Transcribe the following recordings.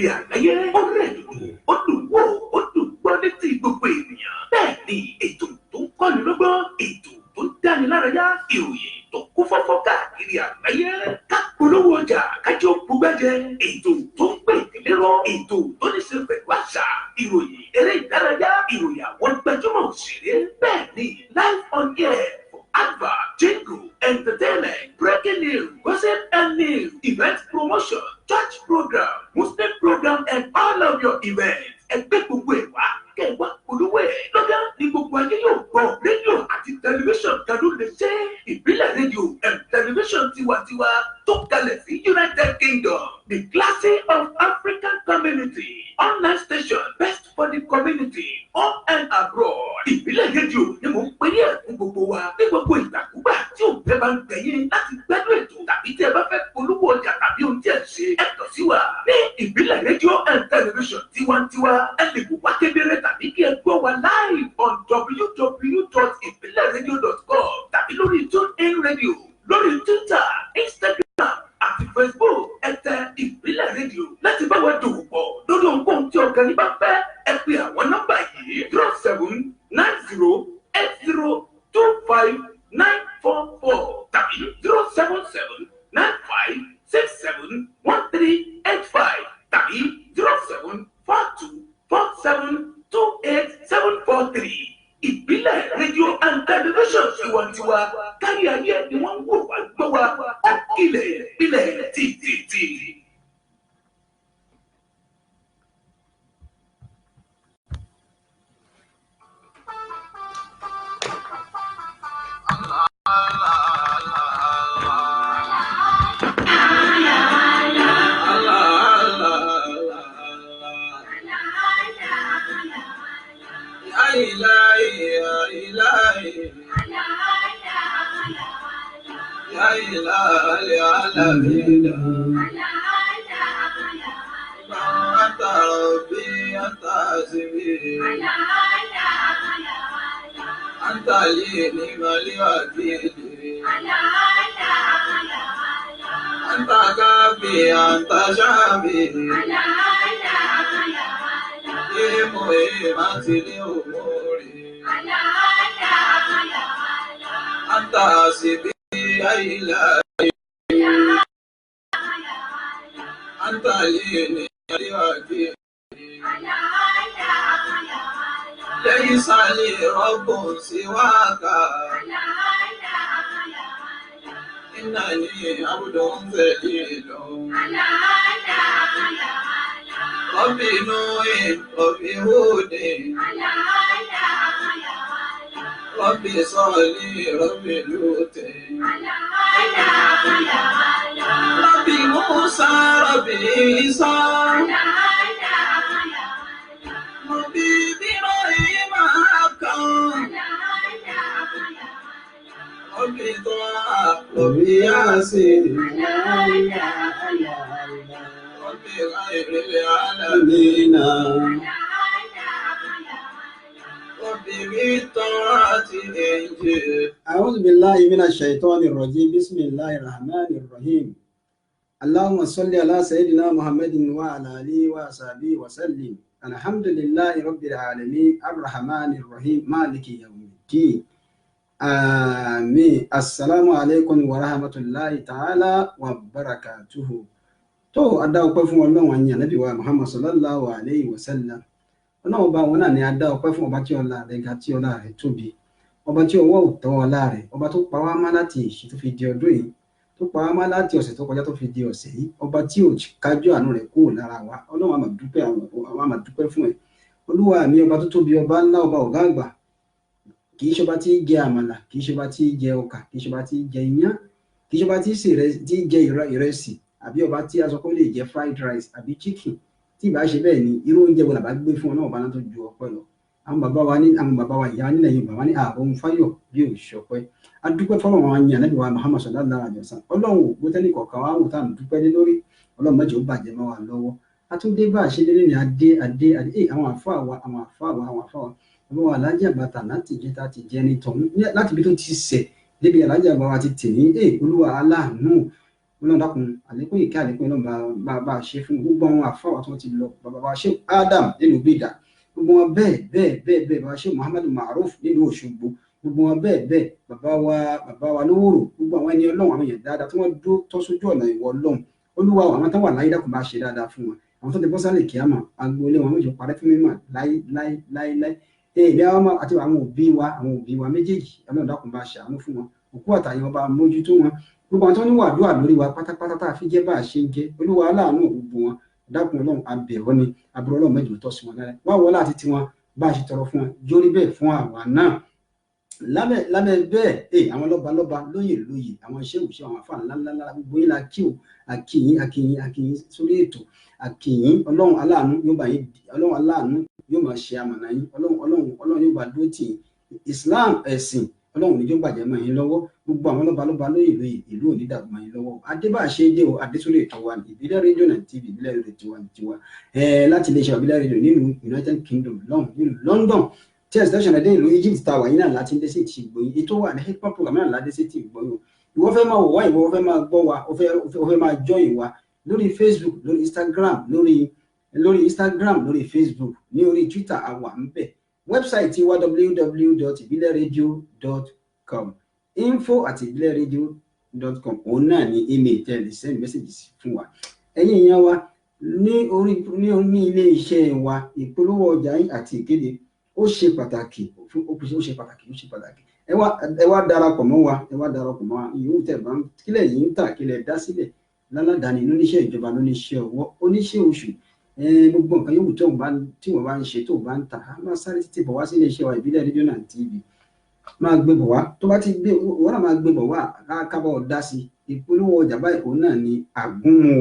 káàkiri àgbáyé. Ó rẹ̀ dùn, ó dùn wò, ó dùn gbọ́ létí gbogbo ènìyàn. Bẹ́ẹ̀ ni ètò tó ń kọ́ni lọ́gbọ́n, ètò tó ń dáni lárayá, ìròyìn tó kún fọ́fọ́ káàkiri àgbáyé. Ká polówó ọjà, kájọ bugbẹ́jẹ, ètò tó ń pè ìdílé rọ, ètò tó ní ṣe pẹ̀lú àṣà, ìròyìn eré ìdárayá, ìròyìn àwọn gbajúmọ̀ òṣèré. Bẹ́ẹ̀ ni live on air. Advert, jingle, entertainment, breaking news, gossip and news, event promotion, church program, Muslim program, and all of your events. Ẹgbẹ́ gbogbo ẹ̀ wá, kẹwàá polówó ẹ̀. Lọ́gá ni gbogbo ayé yóò gbọ́. Rédíò àti tẹlifíṣàn kan ló lè ṣe. Ìbílẹ̀ rédíò and tẹlifíṣàn tiwantiwa tó kalẹ̀ sí United Kingdom. The Classy of African Community. Online station best for the community. On and abroad. Ìbílẹ̀ rédíò ni mò ń pè ní ẹ̀kún gbogbo wa. Ní gbogbo ìgbàkúgbà tí òun fẹ́ bá ń gbẹ̀yìn láti gbẹ́dọ̀ ètò tàbí tí ẹ bá fẹ́ polówó ọjà tàbí ohun tí ẹ ṣe. Ẹ kàn sí wa ní ìbílẹ̀ rédíò and television tiwantiwa. Ẹ lè wò wá kedere tàbí kí ẹ gbọ́ wa live on www.ibileradio.com tàbí lórí TuneIn Radio, lórí Twitter, Instagram àti Facebook. Ẹ tẹ ìbílẹ̀ rédíò láti bá wa dòwò pọ̀ lórí ohunkóhun tí ọ̀gá ní bá fẹ́. Ẹ pe àwọn nọ́mbà yìí 0790802594 tàbí 07795671385 tàbí 07424728743. Ìbílẹ̀ rédíò and television tiwantiwa kárí ayé ni wọ́n ń wò wá gbọ́ wa. Ó kílẹ̀ ìbílẹ̀ títí. ليس لي رب سواك إنني عبد ذليل رب نوح رب هود رب صالح رب لوط رب موسى رب عيسى رب إبراهيم رب طه رب ياسين رب غير العالمين رب بالطاعة انجل. أعوذ بالله من الشيطان الرجيم. بسم الله الرحمن الرحيم. اللهم صل على سيدنا محمد وعلى آله وصحبه وسلم. الحمد لله رب العالمين الرحمن الرحيم مالك يوم الدين. Àmín. Assalamu alaikum wa rahmatullahi ta'ala wa barakatuhu. Tó adá ọpẹ́ fún Ọlọ́run àyìn Ànábì wa Muhammad sallallahu alayhi wa sallam. Ọlọ́run ọba wọn náà ni adá ọpẹ́ fún ọba tí ọlá rẹ̀ ga tí ọlá rẹ̀ tóbi. Ọba tí ọwọ́ òtọ́ ọlá rẹ̀, ọba tó pa wá mọ́ láti ìṣí tó fi di ọdún yìí, tó pa wá mọ́ láti ọ̀sẹ̀ tó kọjá tó fi di ọ̀sẹ̀ yìí, ọba tí ò kájú àánú rẹ̀ kúrò lára wa. Ọlọ́run a máa dúpẹ́ fún ẹ. Olúwa mi ọba tó tóbi, ọba ńlá, ọba ọ̀gá àgbà. Kì í ṣọba tí í jẹ àmàlà, kì í ṣọba tí í jẹ ọkà, kì í ṣọba tí í jẹ iyán, kì í ṣọba tí í jẹ ìrẹsì, àbí ọba tí a sọ pé ó lè jẹ fried rice àbí chicken. Tí ìbá ṣe bẹ́ẹ̀ ni irú oúnjẹ wo làbá gbé fún Ọlọ́run ọba náà tó ju ọpẹ́ lọ. Àwọn bàbá wa ìyá nílẹ̀ Yorùbá wá ní ààbọ̀n fáyọ̀ bí ò ṣọpẹ́. A dúpẹ́ fọ́lọ́run àyìn Ànábì wa Muhammad sallallahu alaihi wasallam. Ọlọ́run ò gbé tẹ́nì kọ̀ọ̀kan wá wò tá à ń dúpẹ́ lé lórí. Ọlọ́run mẹ́jọ ó bàjẹ́ mọ́ wa lọ́wọ́. A tún dé bá a ṣe délé ní adé àwọn àfáà wa ọmọ alájà bàtà láti jẹ tá ti jẹ ní tọ̀hún láti ibi tó ti sẹ̀ débi alájà bá wa ti tè ní Olúwa aláàánú Ọlọ́run dákun àlékún ìkẹ́ àlékún Ọlọ́run bá ṣe fún gbogbo àwọn àfáwà tó ti lọ bàbá ṣe Adam nínú Bídà gbogbo wọn bẹ́ẹ̀ bàbá ṣe Muhammadu Maruf nínú Òṣogbo gbogbo wọn bẹ́ẹ̀ bàbá wa lówóró gbogbo àwọn ẹni Ọlọ́run àwọn èèyàn dáadáa tí wọ́n dúró tọ́ sójú ọ̀nà ìwọ Ọlọ́run Olúwa àwọn tó wà láyé dákun bá ṣe dáadáa fún wọn àwọn tó ti bọ́ sálẹ̀ kíámà agboolé wọn méjì parẹ́ fún mímọ̀ láíláí èmi àwọn àti àwọn òbí wa méjèèjì Ọlọ́run dákun bá ṣàánú fún wọn òkú àtàyè wọn bá mójútó wọn gbogbo àwọn tó ní wàdúrà lórí wa pátápátá tá a fi jẹ́ bá a ṣe ń jẹ́ Olúwa aláàánú gbogbo wọn dákun Ọlọ́run abẹ̀wọ́ ni àbúrò Ọlọ́run mẹ́jọ tọ́ sí wọn lára wá wọlé àti tiwọn bá a ṣe tọrọ fún wọn jórí bẹ́ẹ̀ fún àwa náà lábẹ́ bẹ́ẹ̀ àwọn lọ́ba lóyè àwọn iṣẹ́ àwọn àfáà ńláńlá gbogbo yín la kí o àkìyín sórí ètò àkìyín Ọlọ́run aláàánú yóò máa ṣe amọ̀nà yín Ọlọ́run yóò bá dúró tì Islam ẹ̀sìn Ọlọ́run ní yóò bàjẹ́ mọ́ yín lọ́wọ́ gbogbo àwọn lọ́ba lóyè ìlú òní dàgbà mọ́ yín lọ́wọ́ adébáṣe dé o adésórí ètò wa ní ìbílẹ̀ rédíò náà tv ìbílẹ̀ rédíò tiwa láti iléeṣẹ́ ìbílẹ̀ rédíò nílùú United Kingdom nílùú London tí extension ẹ̀dẹ́ ìlú Egypt ta wà yín náà láti ń dé sí ti ìgbòyìn ètò wà ní hip-hop program náà láti dé sí ti ìgbòyìn ìwọ fẹ́ máa wò wá ìwọ fẹ́ máa gbọ́ wa ó fẹ́ máa join wa lórí Facebook lórí Instagram lórí Facebook ní orí Twitter àwa ń bẹ̀ website wa www.ibileradio.com info@ibileradio.com òun náà ní email tẹ́lẹ̀ send messages fún wa ẹ̀yin èèyàn wa ní ilé iṣẹ́ wa ìpolówó ọjà yín àti ìkéde ó ṣe pàtàkì ẹ wá darapọ̀ mọ́ wa ìyóò tẹ̀ bá kílẹ̀ yìí ń tà kílẹ̀ dá sílẹ̀ láládàáni lóníṣẹ́ ìjọba lóníṣẹ́ ọwọ́ oníṣẹ́ oṣù gbogbo nǹkan yòówù tí wọ́n bá ń ṣe tó bá ń tà á máa sáré títí bọ̀ wá sí iléeṣẹ́ wa ìbílẹ̀ rédíò náà TV máa gbé bọ̀ wá tó bá ti gbé wọ́n náà máa gbé bọ̀ wá kábọ̀ dá sí ìpolówó ọjà báyìí òun náà ni àgúnmu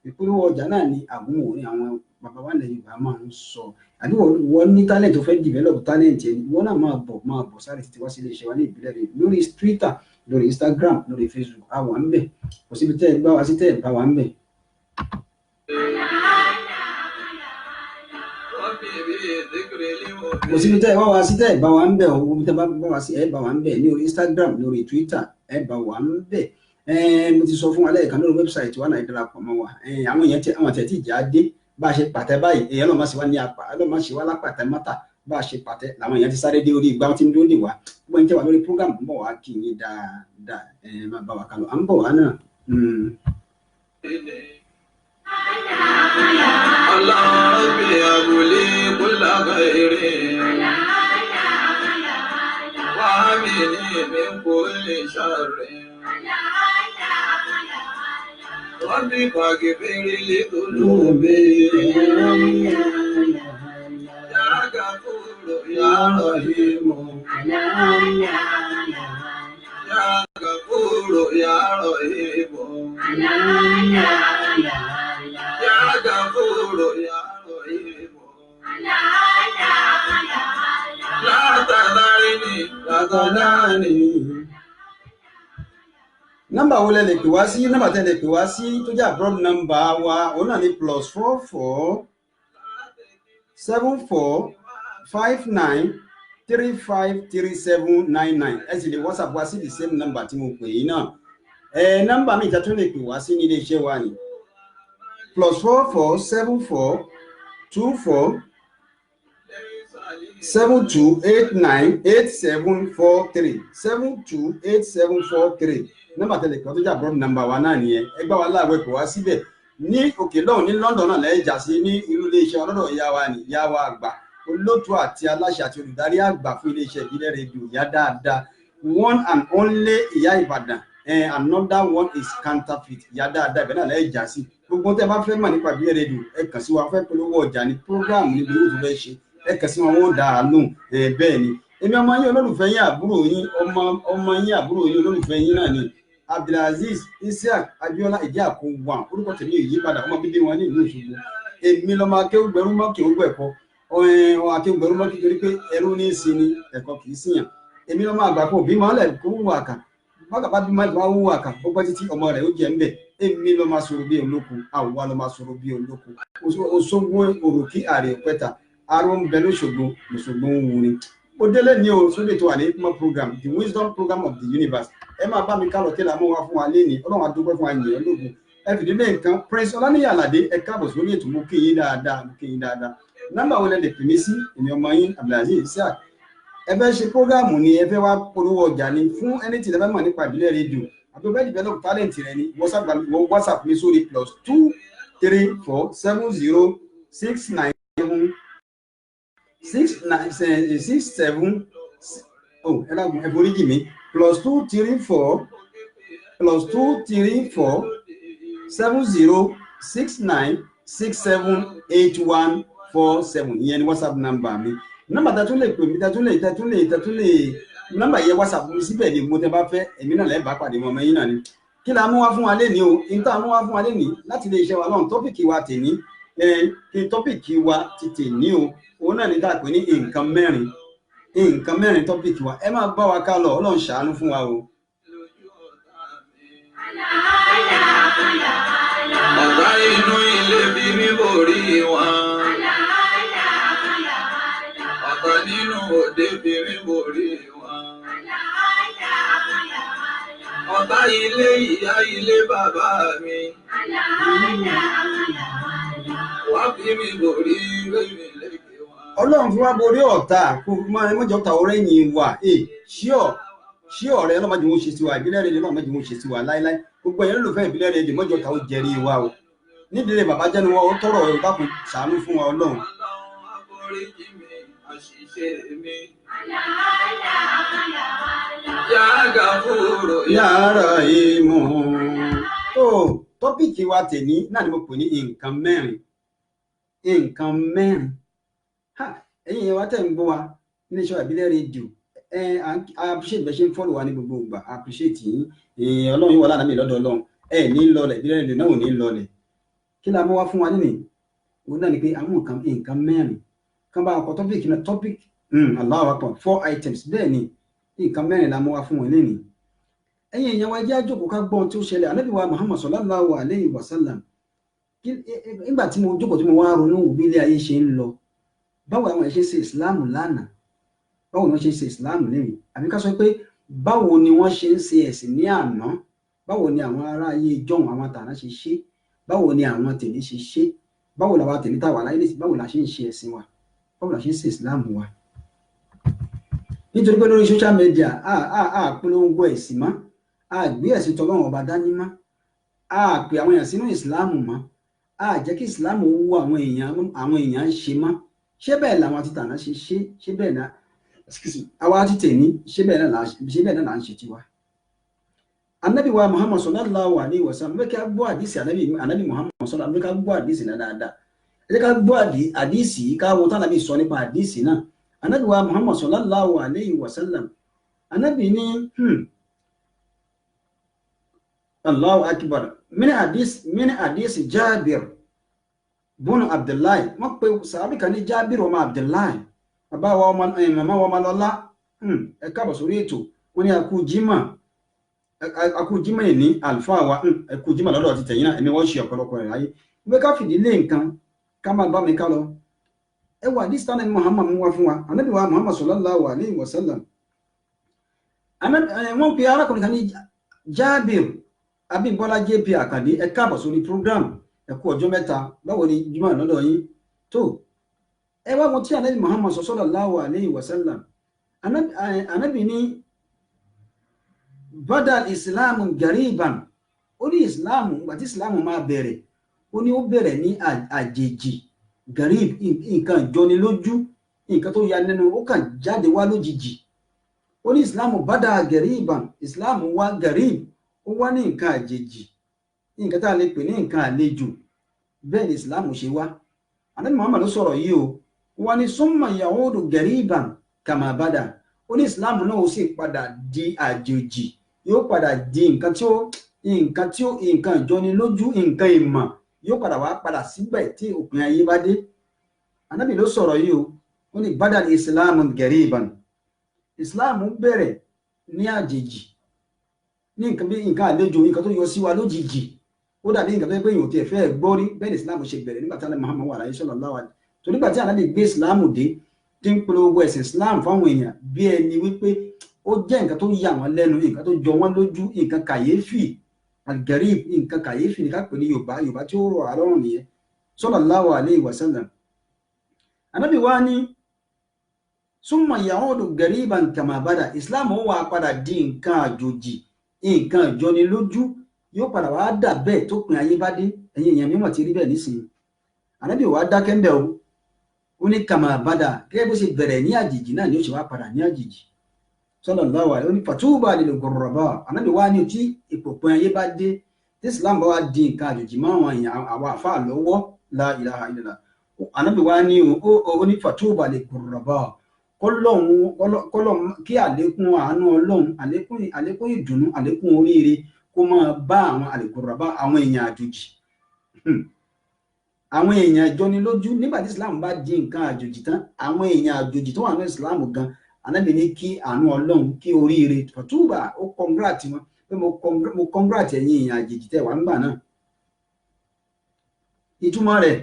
ìpolówó ọjà náà ni àgúnmu ní àwọn bàbá wa lẹ́yìn ìgbà máa ń sọ àbí wọ́n ní talent tó fẹ́ develop talent ẹni wọ́n náà máa bọ̀ sáré títí wá sí iléeṣẹ́ wa ní ìbílẹ̀ rédíò lórí Twitter lórí Instagram lórí Facebook àwa ń bẹ̀ kò síbi tẹ́ ẹ gbá wa sí tẹ́ ẹ bá wa ń bẹ̀. kò síbi tẹ́ ẹ wá wá sí tẹ́ ẹ bá wa ń bẹ̀ o tẹ́ bá wá sí ẹ bá wa ń bẹ̀ ní orí Instagram lórí Twitter ẹ bá wa ń bẹ̀ mo ti sọ fún wa lẹ́ẹ̀kan lórí website wa náà darapọ̀ mọ́ wa àwọn èèyàn àwọn àti ìjà dé bá a ṣe pàtẹ báyìí èèyàn náà má ṣe wá ní apá ọlọ́run má ṣe wá lápàtẹ mọ́tà bá a ṣe pàtẹ làwọn èèyàn ti sáré dé orí ìgbà tí ń dúró dè wá gbọ́n tẹ́ wà lórí program ń bọ̀ wá kí yín dáadáa máa bá wa kálọ à ń bọ̀ wá náà. Rabbi abuli kulla khairin wa amini min kulli sharrin Rabbi faghfir li dhunubi ya ghafuru ya rahimu ya ghafuru ya rahimu ya ghafuru ya rahimu la tadharni nọ́mbà wo lẹ lè pè wá sí nọ́mbà tẹ́ lè pè wá sí tó jẹ́ abroad number wa òun náà ní +44 74 59 35 37 99 ẹ sì lè WhatsApp wá sí the same number tí mo pè yín náà nọ́mbà mi ìjà tó lè pè wá sí ní ilé iṣẹ́ wa ni +44 74 24 72898743 728743 nọ́mbà tẹ́lẹ̀ kan tó jà broad number wa náà nìyẹn ẹgbẹ́ wa láàwẹ̀ kò wá síbẹ̀ ní òkè lọ́hùn ní London náà lẹ́yìn jà sí ní irú iléeṣẹ́ ọlọ́dọ̀ ìyá wa ní ìyá wa àgbà olóòtú àti aláṣẹ àti olùdarí àgbà fún iléeṣẹ́ ìbílẹ̀ rédíò ìyá dáadáa one and only ìyá Ìbàdàn another one is counterfeit ìyá dáadáa ìbẹ̀ náà lẹ́yìn jà sí gbogbo tẹ́ bá fẹ́ mọ̀ nípa ìbílẹ̀ rédíò ẹ kàn sí wa fẹ́ polówó ọjà ní program níbi yóò tún fẹ́ ṣe ẹ kàn sí wọn wọ́n dá a lóhùn bẹ́ẹ̀ ni èmi ọmọ yín olólùfẹ́ yín àbúrò yín ọmọ yín àbúrò yín olólùfẹ́ yín náà ni Abdulaziz Isiaq Abiola ìdí àkówà orúkọ tèmi ò yí padà ọmọ bíbí wọn ní ìlú Òṣogbo èmi lọmọ akéwùgbẹrún mọ kí ó gbẹ̀kọ́ akéwùgbẹrún mọ kí torí pé ẹrú ní í sin ni ẹ̀kọ́ kì í síyàn èmi lọmọ àgbà kò bí mọ́lẹ̀ kó wù àkà bákàbá bí máa wù àkà gbogbo títí ọmọ rẹ̀ ó jẹ́ ń bẹ̀ èmi lọmọ sọ̀rọ̀ bí olóko àwa lọmọ sọ̀rọ̀ bí olóko Òṣogbo òròkì àrè òpẹ́ta aró ń bẹ lóṣogbo ń wù ni ó délé ní o sóde tó wà ní ìpínlẹ̀ program the wisdom program of the universe ẹ máa bá mi kálọ̀ kí la mú wá fún wa léni ọlọ́run adúpẹ́ fún wa yìnyín lógun ẹ fìdílé nǹkan Prince Ọláníyì Àlàdé ẹ káàbọ̀ sórí ètò mú kéyìn dáadáa nọ́mbà wo lẹ lè pè mí sí èmi ọmọ yín Abdulaziz Isiaq ẹ fẹ́ ṣe prógáàmù ni ẹ fẹ́ wá polówó ọjà ni fún ẹni tí ẹ fẹ́ mọ̀ nípa ìbílẹ̀ rédíò àbí o fẹ́ develop talent rẹ ni WhatsApp mi sórí +234706967 ẹ foríjì mi +2347069678147 ìyẹn ni WhatsApp number mi nọ́mbà tẹ́tún lè pè mí tẹ́tún lè nọ́mbà yẹn WhatsApp mi síbẹ̀ ni mo tẹ́ bá fẹ́ èmi náà lẹ́ẹ̀ bá pàdé mọ́ ọmọ yín náà ni kí la mú wá fún wa lénìí o níta mú wá fún wa lénìí láti lè ṣe wa lọ́run tọ́pìkì wa tèní kí tọ́pìkì wa ti tèní o òun náà ní ká pè ní nǹkan mẹ́rin tọ́pìkì wa ẹ máa bá wa ká lọ Ọlọ́run ṣàánú fún wa o. ọ̀tá inú ilé bí mi borí wọn. ọ̀tá nínú òde bí mi borí wọn. ọ̀tá ilé ìyá ilé bàbá mi. wá bí mi borí lórí lékè wọn. Ọlọ́run fi wá borí ọ̀tá kó máa mọ́jọ ọ̀tá ọ̀rẹ́ yìí wà ṣí ọ̀rẹ́ ọlọ́mọdé wọn ṣe sí wa ìbílẹ̀ rẹ̀ ọlọ́mọdé wọn ṣe sí wa láíláí gbogbo ẹ̀yìn olùfẹ́ ìbílẹ̀ rẹ̀ mọ́jọ ọ̀tá ó jẹ́rí wa o nídìílé bàbá jẹ́nu wọn ó tọrọ ẹ̀ bá kò ṣàánú fún wa Ọlọ́run. Yàrá ìmọ̀ tó tọ́pìkì wa tèní náà ni mo pè ní nǹkan mẹ́rin ẹ̀yin wa tẹ̀ ń gbọ́ wa ní iṣẹ́ ìbílẹ̀ rédíò appreciate bẹ́ẹ̀ ṣe ń fọ́lù wa ní gbogbo ìgbà appreciate yín Ọlọ́run yìí wà lánàá mi lọ́dọ̀ Ọlọ́run ní lọlẹ̀ ìbílẹ̀ rédíò náà ò ní lọlẹ̀ kí la mú wá fún wa nínú òun náà ni pé àwọn nǹkan mẹ́rin kan bá ọkọ̀ tọ́pìkì náà tọ́pìkì Allahu Akbar 4 items bẹ́ẹ̀ ni nǹkan mẹ́rin la mú wá fún wọn lẹ́nìí ẹ̀yin èèyàn wa jẹ́ àjòkó ká gbọ́n tí ó ṣẹlẹ̀ Ànábì wa Muhammad sallallahu alayhi wa sallam nígbà tí mo jókòó tí mo wá ronú bí ilé ayé ṣe ń lọ báwo àwọn ẹ̀ ṣe ṣe ìsìláàmù lánàá báwo ni wọ́n ṣe ṣe ìsìláàmù lẹ́yìn àbí ká sọ pé báwo ni wọ́n ṣe ń ṣe ẹ̀sìn ní àná báwo ni àwọn ará ayé ìjọ́un àwọn tàná ṣe ṣe báwo ni àwọn tèmi ṣe ṣe báwo làwa tèmi táwa láyé lẹ́sìn báwo la ṣe ń ṣe ẹ̀sìn wa báwo la ṣe ń ṣe ìsìláàmù wa nítorí pé lórí social media polongo ẹ̀sìn mọ́ gbé ẹ̀sìn tọ́lọ́run ọba dání mọ́ pè àwọn èèyàn sínú ìsìláàmù mọ́ jẹ́ kí ìsìláàmù wú àwọn èèyàn ń ṣe mọ́ ṣé bẹ́ẹ̀ làwọn ti tàná ṣe ṣé bẹ́ẹ̀ náà àwa ti tèmi ṣé bẹ́ẹ̀ náà là ń ṣe tiwa. Ànábì wa Muhammad sallallahu alaihi wasallam mẹ́kí á gbọ́ àdìsí Ànábì Muhammad sallallahu mẹ́kí á gbọ́ àdìsí náà dáadáa ẹ jẹ́ ká gbọ́ àdìsí káwọn tánàbí sọ nípa àdìsí náà. Ànábì wa Muhammad sallallahu alaihi wasallam Ànábì ní Allahu akbar min hadis Jabir bunu Abdullahi wọ́n pe sàábì kan ní Jabir ọmọ Abdullahi bàbá wa ọmọ màmá wa ọmọ lọ́lá ẹ káàbọ̀ sórí ètò wọ́n ní akú jímọ̀ ní àlùfáà wa ẹkú jímọ̀ lọ́dọ̀ ti tẹ̀yìn náà ẹni wọ́n ṣe ọ̀pọ̀lọpọ̀ rẹ̀ láyé wípé ká fìdí lé nǹkan ká máa bá mi ká lọ ẹ wà dis tánà Muhammad mú wá fún wa Ànábì wa Muhammad sallallahu alaihi wasallam wọ́n pe arákùnrin kan ní Jabir Abímbọ́lá JP Àkàndé ẹ káàbọ̀ sórí program ẹ kú ọjọ́ mẹ́ta báwo ni jímọ̀ lọ́dọ̀ yín tó ẹ wá wọn tí Ànábì Muhammad sallallahu alaihi wasallam Ànábì ní badal Islamu gariban ó ní Islamu gbàtí Islamu máa bẹ̀rẹ̀ ó ní ó bẹ̀rẹ̀ ní àjèjì garib nǹkan jọni lójú nǹkan tó ya nínú ó kàn jáde wá lójijì ó ní Islamu badal gariban Islamu wá garib ó wá ní nǹkan àjèjì nǹkan tá a lè pè ní nǹkan àlejò bẹ́ẹ̀ ni Islamu ṣe wá Ànábì Muhammad ló sọ̀rọ̀ yìí o wọ́n ní summa yaudu gariban kama bada ó ní Islamu náà ó sì padà di àjèjì yóò padà di nǹkan ìjọni lójú nǹkan ìmọ̀ yóò padà wá padà síbẹ̀ tí òpin ayé bá dé Ànábì ló sọ̀rọ̀ yìí o ó ní badal Islamu gariban Islamu bẹ̀rẹ̀ ní àjèjì ní nǹkan àlejò nǹkan tó yọ sí wa lójijì ó dàbí nǹkan tó yẹ pé èèyàn ti ẹ̀fẹ́ gbọ́ rí bẹ́ẹ̀ ni Islam ṣe bẹ̀rẹ̀ nígbà tí Ànábì Muhammad wà láyé sallallahu alaihi tó nígbà tí Ànábì gbé Islam dé tí ń polówó ẹ̀sìn Islam fáwọn èèyàn bí ẹni wípé ó jẹ́ nǹkan tó yà wọ́n lẹ́nu, nǹkan tó jọ wọ́n lójú, nǹkan kàyéfì, al-garib, nǹkan kàyéfì ní ká pè ní Yorùbá tí ó rọ̀ àlọ́run nìyẹn sallallahu alayhi wa sallam. Ànábì wa ní summa ya'udu gariban kama bada, Islam ó wá padà di nǹkan àjòjì, nǹkan ìjọni lójú, yóò padà wá dà bẹ́ẹ̀ tó pin ayé bá dé. Ẹ̀yin èèyàn mímọ̀ ti rí bẹ́ẹ̀ nísìnyí. Ànábì wa dákẹ́ ń bẹ̀ o, ó ní kama bada, gẹ́gẹ́ bó ṣe bẹ̀rẹ̀ ní àjèjì náà ni ó ṣe wá padà ní àjèjì sallallahu alaihi, ó ní fatuba lil ghurraba. Ànábì wa ní tí ipò pin ayé bá dé, tí Islam bá wá di nǹkan àjòjì mọ́ àwọn èèyàn, àwọn àfáà lọ́wọ́, la ilaha illallah. Ànábì wa ní ó ní fatuba lil ghurraba, kọ́lọ́hún kí àlékún àánú Ọlọ́run, àlékún ìdùnnú, àlékún oríire kó máa bá àwọn al-ghurraba, àwọn èèyàn àjòjì, àwọn èèyàn ìjọni lójú. Nígbà tí Islam bá di nǹkan àjòjì tán, àwọn èèyàn àjòjì tó wà ní Islam gan, Ànábì ní kí àánú Ọlọ́run, kí oríire, fatuba, ó congrats wọn pé mo congrats ẹ̀yin èèyàn àjèjì tẹ́ wà ńgbà náà. Ìtumọ̀ rẹ̀,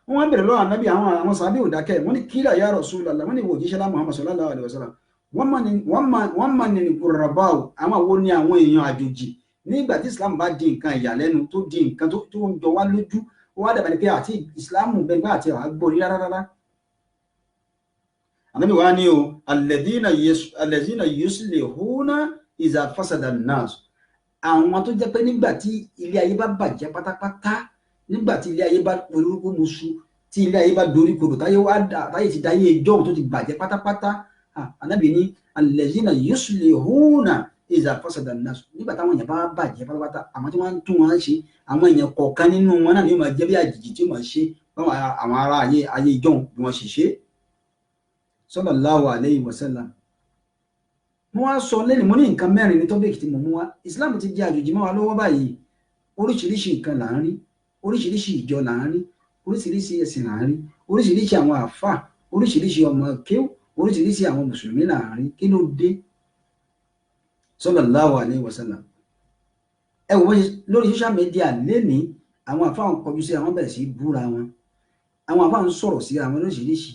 wọ́n bẹ̀rẹ̀ lọ́wọ́ Ànábì, àwọn sàábì ò dákẹ́, wọ́n ní kílà ya Rasulullah, wọ́n ní ìwò òjíṣẹ́ lá Muhammad sallallahu alaihi wasallam, wọ́n mà ní ghurraba, àwọn wo ni àwọn èèyàn àjòjì nígbà tí Islam bá di nǹkan ìyàlẹ́nu, tó di nǹkan tó ń jọ wá lójú, ó wá dàbà ní pé àti Islam bẹgbẹ àti àgbórí rárá. Ànábì wa ní o alladhina yuslihuna iza fasada an-nas, àwọn tó jẹ́ pé nígbà tí ilé ayé bá bàjẹ́ pátápátá, nígbà tí ilé ayé bá polúkú musu, tí ilé ayé bá dorí kodò, táyé ti dáyé ìjọ tó ti bàjẹ́ pátápátá, Ànábì ní alladhina yuslihuna iza fasada an-nas, nígbà táwọn èèyàn bá bàjẹ́ pátápátá, àwọn tí wọ́n ń tún wọn ṣe, àwọn èèyàn kọ̀ọ̀kan nínú wọn náà ni ó máa jẹ́ bí àjèjì tí ó máa ṣe báwọn àwọn ará ayé ìjọ bí wọ́n ṣe ṣe sallallahu alayhi wa sallam. Mo wá sọ lẹ́nu, mo ní nǹkan mẹ́rin ní tọ́bíkì tí mo mú wá. Islam ti jẹ́ àjòjì mọ́ wa lọ́wọ́ báyìí, oríṣiríṣi nǹkan là ń rí, oríṣiríṣi ìjọ là ń rí, oríṣiríṣi ẹ̀sìn là ń rí, oríṣiríṣi àwọn àfà, oríṣiríṣi ọmọ kéw, oríṣiríṣi àwọn mùsùlùmí là ń rí. Kí ló dé sallallahu alayhi wa sallam? Ẹ wò lórí social media lẹ́ni, àwọn àfà ń kọjú sí àwọn bẹ̀rẹ̀ sí búra wọn, àwọn àfà ń sọ̀rọ̀ sí àwọn oríṣiríṣi,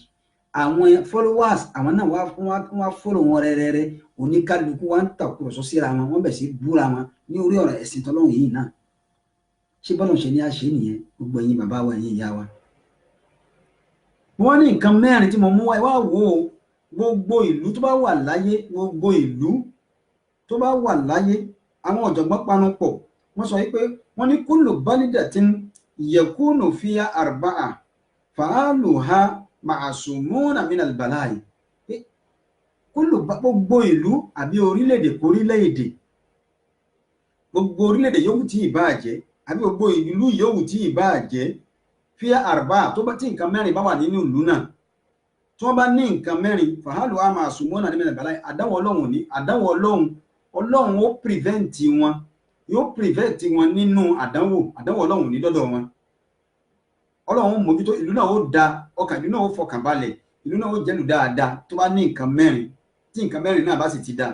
àwọn followers àwọn náà wá follow wọn rẹ́rẹ́rẹ́, oníkálukú wá ń tàkùrọ̀sọ síra wọn, wọ́n bẹ̀rẹ̀ sí búra wọn ní orí ọ̀rọ̀ ẹ̀sìn tọ́lọ́run yìí náà. Ṣé bọ́lọ̀ ṣe ní àṣẹ nìyẹn? Gbogbo ẹ̀yin bàbá wa, ẹ̀yin ìyá wa, wọ́n ní nǹkan mẹ́rin tí mo mú wá wò ó. Gbogbo ìlú tó bá wà láyé, gbogbo ìlú tó bá wà láyé, àwọn ọ̀jọ̀gbọ́n panu pọ̀, wọ́n sọ wípé wọ́n ní kullu balidatin yakunu fiha arba'a fa'aluha ma'asumuna minal bala'i. Gbogbo ìlú àbí orílẹ̀-èdè kórílẹ̀-èdè, gbogbo orílẹ̀-èdè yòówù tí ì bá jẹ́, àbí gbogbo ìlú yòówù tí ì bá jẹ́, fiha arba'a, tó bá tí nǹkan mẹ́rin bá wà nínú ìlú náà, tí wọ́n bá ní nǹkan mẹ́rin, fa'aluha ma'asumuna minal bala'i, àdáwọ̀ Ọlọ́run ní, àdáwọ̀ Ọlọ́run ó prevent wọn, yóò prevent wọn nínú àdánwò Ọlọ́run ní dọ́dọ̀ wọn. Ọlọ́run mójútó ìlú náà, ó da ọkàn ìlú náà, ó fọkàn balẹ̀, ìlú náà ó jẹ́lù dáadáa tó bá ní nǹkan mẹ́rin, tí nǹkan mẹ́rin náà bá sì ti dá.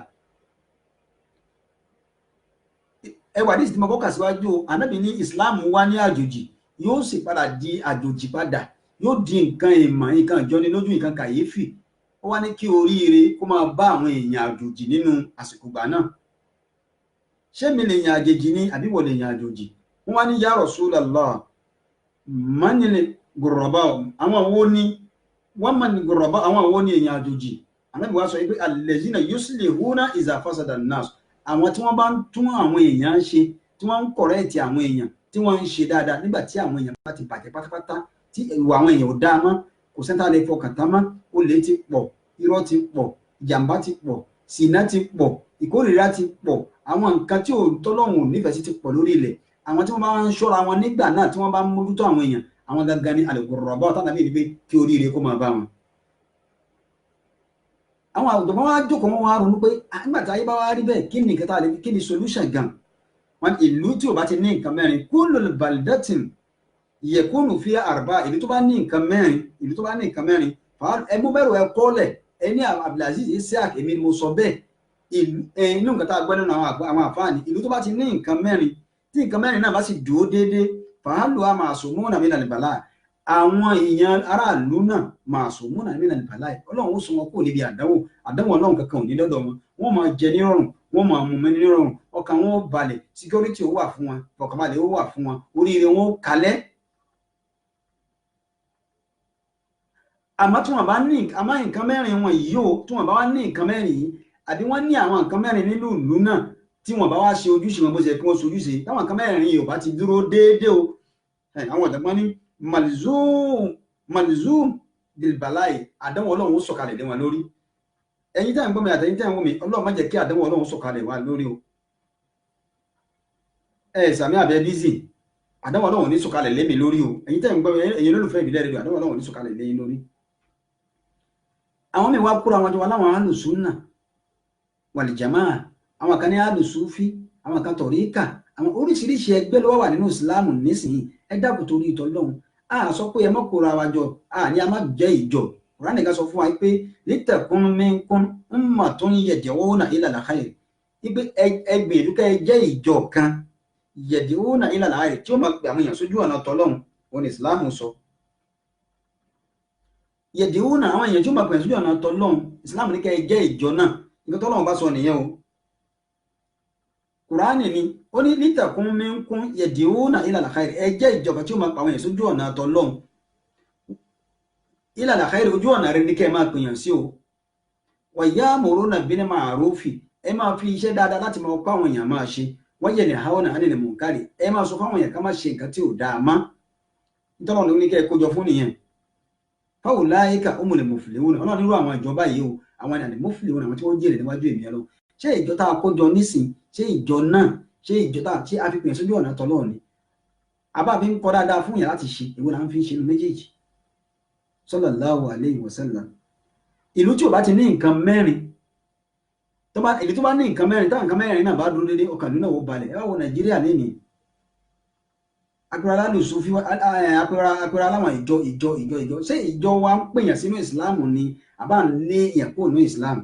Ẹwà díìsì tí mo kọ́kà síwájú, Ànábì ní Islam wá ní àjòjì, yóò sì padà di àjòjì padà, yóò di nǹkan ìmọ̀, nǹkan ìjọni lójú, nǹkan kàyéfì. Ó wá ní kí oríire kó máa bá àwọn èèyàn àjòjì nínú àsìkò ìgbà náà. Ṣé mi lè yàn àjèjì ni àbí wọ́n lè yàn àjòjì? Wọ́n wá ní ya Rasulullah, manil ghurraba, àwọn wo ni wọ́n manil ghurraba, àwọn wo ni èèyàn àjòjì? Ànábì wa sọ pé allazina yuslihuna iza fasada an-nas, àwọn tí wọ́n bá ń tún àwọn èèyàn ṣe, tí wọ́n ń correct àwọn èèyàn, tí wọ́n ń ṣe dáadáa nígbà tí àwọn èèyàn bá ti bàjẹ́ pátápátá, tí ìwà àwọn èèyàn ò dáa mọ́, kò sẹ́ńtà lè fọkàn tán mọ́, olè ti pọ̀, irọ́ ti pọ̀, ìjàmbá ti pọ̀, ṣìnà ti pọ̀, ìkórìíra ti pọ̀, àwọn nǹkan tí Ọlọ́run ò nífẹ̀ẹ́ sí ti pọ̀ lórí ilẹ̀. Àwọn tí wọ́n bá ń ṣọ́ra wọn nígbà náà, tí wọ́n bá ń mójútó àwọn èèyàn, àwọn gangan ní al-ghurraba, tánàbí ní pé kí oríire kó máa bá wọn. Àwọn àwùjọ wọn wá jókòó, wọn wá ronú pé nígbà tí ayé bá wá rí bẹ́ẹ̀, kí ni nǹkan tá a lè, kí ni solution gan? Wọn ìlú tí ò bá ti ní nǹkan mẹ́rin, kullu baldatin yakunu fiha arba'a, ìlú tó bá ní nǹkan mẹ́rin, ìlú tó bá ní nǹkan mẹ́rin, ẹmú bẹ̀rù ẹ kọ́lẹ̀, ẹni Abdulaziz Isiaq, èmi ni mo sọ bẹ́ẹ̀. Inú nǹkan tá a gbọ́ nínú àwọn àfáàní, ìlú tó bá ti ní nǹkan mẹ́rin, tí nǹkan mẹ́rin náà bá sì dúró déédéé, fa'aluha ma'asumuna minal bala', àwọn èèyàn aráàlú náà ma'sumuna minal bala'i ọlọ́run ó sọ wọn kúrò níbi àdánwò ọlọ́run kankan ò ní lọ́dọ̀ wọn wọ́n máa jẹ nírọ̀rùn wọ́n máa mú mi nírọ̀rùn ọkàn wọn ó balẹ̀ security ó wà fún wọn fọkànbalẹ̀ ó wà fún wọn oríire wọn ó kalẹ̀. àmọ́ tí wọ́n bá ní àmọ́ nǹkan mẹ́rin wọn yìí ó tí wọ́n bá wá ní nǹkan mẹ́rin yìí àbí wọ́n ní àwọn nǹkan mẹ́rin nínú ìlú náà tí wọ́n bá wá ṣe ojúṣe wọn bó ṣe kí wọ́n ṣe ojúṣe táwọn nǹkan mẹ́rin yìí ò bá ti dúró déédéé o àwọn ọ̀dọ́gbọ́n ní malzum bilbalai àdánwò ọlọ́run ó sọ̀kalẹ̀ lé wọn lórí ẹ̀yin tẹ́ ń gbọ́ mi àtẹ̀yin tẹ́ ń wò mí ọlọ́run má jẹ́ kí àdánwò ọlọ́run sọ̀kalẹ̀ wá lórí o sàmì àbẹ bízì àdánwò ọlọ́run ní sọ̀kalẹ̀ lé mi lórí o ẹ̀yin tẹ́ ń gbọ́ mi ẹ̀yin olólùfẹ́ ìbílẹ̀ rédíò àdánwò ọlọ́run ní sọ̀kalẹ̀ lé yín lórí. àwọn mi wá kúrò àwọn jọ wà láwọn alùsùnà wàlìjàmáà àwọn kan ní alùsùfí àwọn kan tọ̀ríkà àwọn oríṣiríṣi ẹgbẹ́ ló wà nínú ìsìláàmù nísìnyí ẹ dákun torí ìtọ́lọ́run a sọ pé ẹ mọ́ kóra wa jọ a ní a má jẹ́ ìjọ Kùránì nìkan sọ fún wa pé litakun minkum ummatun yad'una ila al-khayr ipe ẹgbẹ̀rún ká ẹ jẹ́ ìjọ kan yad'una ila al-khayr tí ó máa pè àwọn èèyàn sójú ọ̀nà tọ́lọ́run òun ìsìláàmù sọ yad'una àwọn èèyàn tí ó máa pè sójú ọ̀nà tọ́lọ́run ìsìláàmù ní ká ẹ jẹ́ ìjọ náà nǹkan tọ́lọ́run bá sọ nìyẹn o Kùránì ni ó ní litakun minkum yad'una ila al-khayr ẹ jẹ́ ìjọba tí ó máa pa àwọn èèyàn sójú ọ̀nà tọ́lọ́run ila al-khayr ojú ọ̀nà rẹ ní kẹ́ ẹ máa pèèyàn sí o wa ya'muruna bil ma'rufi ẹ máa fi iṣẹ́ dáadáa láti máa kọ́ àwọn èèyàn máa ṣe wa yanhauna 'anil munkari ẹ máa sọ fáwọn èèyàn ká má ṣe nǹkan tí ò dáa má nítorí ló ní kẹ́ ẹ kójọ fún nìyẹn fa ulaika humul muflihun ọlọ́run nírú àwọn ìjọba yìí o àwọn ènìyàn muflihun àwọn tí wọ́n jèrè níwájú èmi ọlọ́run ṣé ìjọ tá a kójọ nísìn ṣé ìjọ náà ṣé ìjọ tá ṣé a fi pèsè sójú ọ̀nà tọ́lọ́run ni àbá fi ń kọ́ dáadáa fún yàn láti ṣe èwo là ń fi ṣe nu méjèèjì sallallahu alayhi wa sallam ìlú tí ò bá ti ní nǹkan mẹ́rin ìlú tó bá ní nǹkan mẹ́rin táwọn nǹkan mẹ́rin náà bá dúró dédé ọkàn nínú ò balẹ̀ ẹ wá wo Nàìjíríà lẹ́nìí apẹ̀rẹ̀ alùsùn fi apẹ̀rẹ̀ aláwọn ìjọ ṣé ìjọ wa ń pèyàn sínú ìsìláàmù ni àbá ń lé èèyàn kúrò ní ìsìláàmù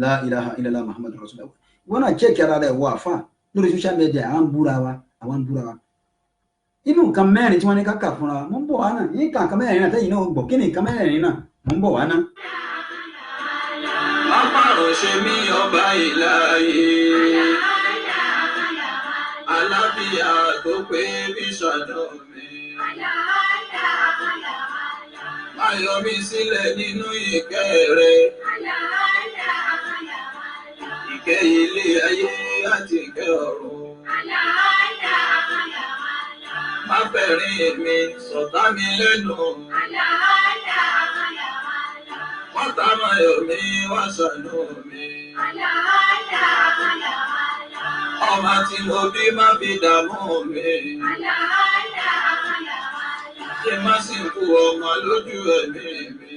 la ilaha illallah muhammadu rasulullah wọn náà chẹ́ẹ̀kì ara rẹ̀ wọ àfà lórí social media àwọn ń búra wa inú nǹkan mẹ́rin tí wọ́n ní káàkà fúnra wa mọ́ ń bọ̀ wá náà ní nǹkan mẹ́rin náà tẹ́yìn náà gbọ́ kí ni nǹkan mẹ́rin náà mọ́ ń bọ̀ wá náà. Apàrọ̀ ṣe mí ọba ìlàyé àlàáfíà tó pé bí ṣàdọ̀ mi. Ayọ̀ mi sílẹ̀ nínú ìkẹ́ rẹ̀. Ìkẹ́ ilé ayé àti ìkẹ́ ọ̀run. Má fẹ̀rín mi sọ̀tá mi lẹ́nu. Wọ́n tá máa yọ̀ mí wá ṣàánú mi. Ọmọ tí mo bí má fi dààmú mi. Kí má sì kú ọmọ lójú ẹ̀mí mi.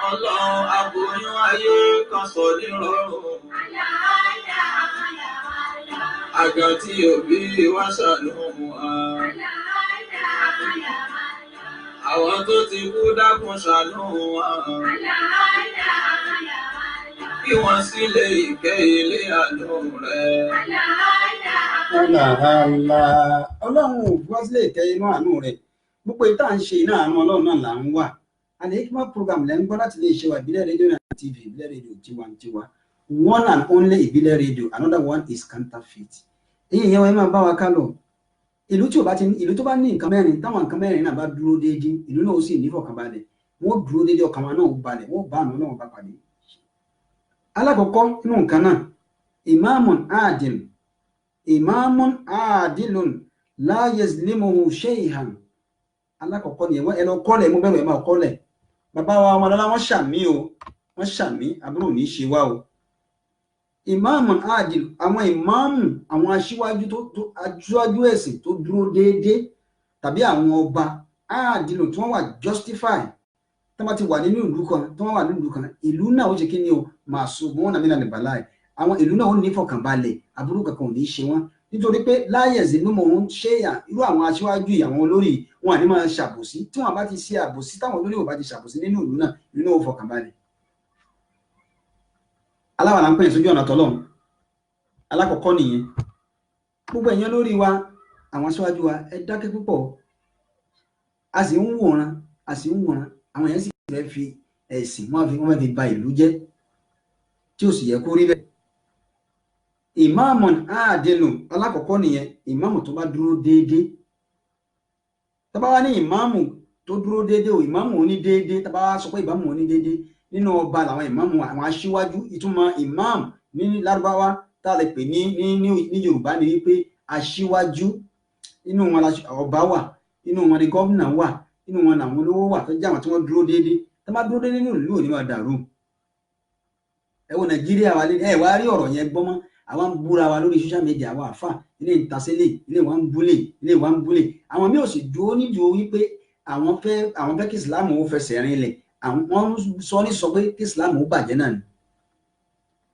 Ọlọ́run aboyún ayé kan sọ nírọ̀rùn. Àgbà tí òbí wá ṣàánú wa. Àwọn tó ti kú dákun ṣàánú wa. Kí wọ́n sílé ìkẹ́ ilé àánú rẹ̀. Ọlọ́run ò fi wá sílé ìkẹ́ inú àánú rẹ̀. Gbogbo ìta ń ṣe iná àánú ọlọ́run náà là ń wà. Al-Hikmat program lẹ́ ń gbọ́ láti lè ṣe wa ìbílẹ̀ rédíò náà TV ìbílẹ̀ rédíò tiwantiwa. One and only ìbílẹ̀ rédíò, another one is counterfeit. Èyí ìyẹn wọn máa bá wa ká lọ. Ìlú tó bá ní nǹkan mẹ́rin táwọn nǹkan mẹ́rin náà bá dúró déédéé ìlú náà ó sì ní ìfọ̀kànbalẹ̀ wọ́n dúró déédéé ọkàn wọn náà ó balẹ̀ wọ́n bá àná náà bá pàdé. Alákọ̀ọ́kọ́ nínú nǹkan náà imamun adilun la yazlimuhu shay'an. Alákọ̀ọ́kọ́ ni ẹ lọ kọ́lẹ̀ mú bẹ̀rù ẹ máa kọ́lẹ̀ bàbá wa ọmọlọ́lá wọ́n ṣàmì àbúrò ní ṣe wá o. Ìmáàmù àdìl àwọn ìmáàmù àwọn aṣíwájú aṣíwájú ẹ̀sìn tó dúró déédéé tàbí àwọn ọba àdìlò tí wọ́n wà justify tí wọ́n ti wà nínú ìlú kan tí wọ́n wà nínú ìlú kan ìlú náà ó ṣe kí ni o máa so bọ́n náà nílànà ìbàláì àwọn ìlú náà ó ní ìfọ̀kànbalẹ̀ aburú kankan ò ní ṣe wọ́n nítorí pé láyẹ̀ sí inú mọ̀ ń ṣéyà irú àwọn aṣíwájú àwọn olórí wọn àní máa ṣàbòsí tí wọ́n bá ti ṣe àbòsí táwọn olórí ò bá ti ṣàbòsí nínú ìlú náà ó fọkànbalẹ̀. Aláwà là ń pè sójú ọ̀nà tọ́lọ́run alákọ̀ọ́kọ́ nìyẹn gbogbo èèyàn lórí wa àwọn aṣáájú wa ẹ dákẹ́ púpọ̀ a sì ń wòran àwọn èèyàn sì fẹ́ fi ẹ̀sìn wọ́n fẹ́ fi ba ìlú jẹ́ tí ò sì yẹ kó rí bẹ́ẹ̀. ìmáàmù àdínù alákọ̀ọ́kọ́ nìyẹn, ìmáàmù tó bá dúró déédéé. tá bá wá ní ìmáàmù tó dúró déédéé o ìmáàmù oní déédéé, tá bá wá sọ pé ìmáàmù oní déédéé nínú ọba làwọn ìmáàmù àwọn aṣíwájú. ìtumọ̀ ìmáàmù ní lárúbáwá tá a lè pè ní yorùbá ni wípé aṣíwájú. inú wọn ọba wà, inú wọn ni gómìnà wà, inú wọn làwọn olówó wà tó jẹ́ àwọn tí wọ́n dúró déédéé. tá bá dúró déédéé nínú ìlú òní máa dàrú. ẹ wo nàìjíríà wa ẹ wá rí ọ̀rọ̀ yẹn gbọ́mọ́, àwa ń búra wa lórí social media, àwa àfà ilé ń tasẹ́lẹ̀, ilé wa ń búlẹ̀, ilé wa ń búlẹ̀. àwọn míì ò sì dúró nídùú wípé àwọn fẹ́ kí islam ó fẹsẹ̀ rinlẹ̀, wọ́n sọ pé kí islam ó bàjẹ́ náà ni.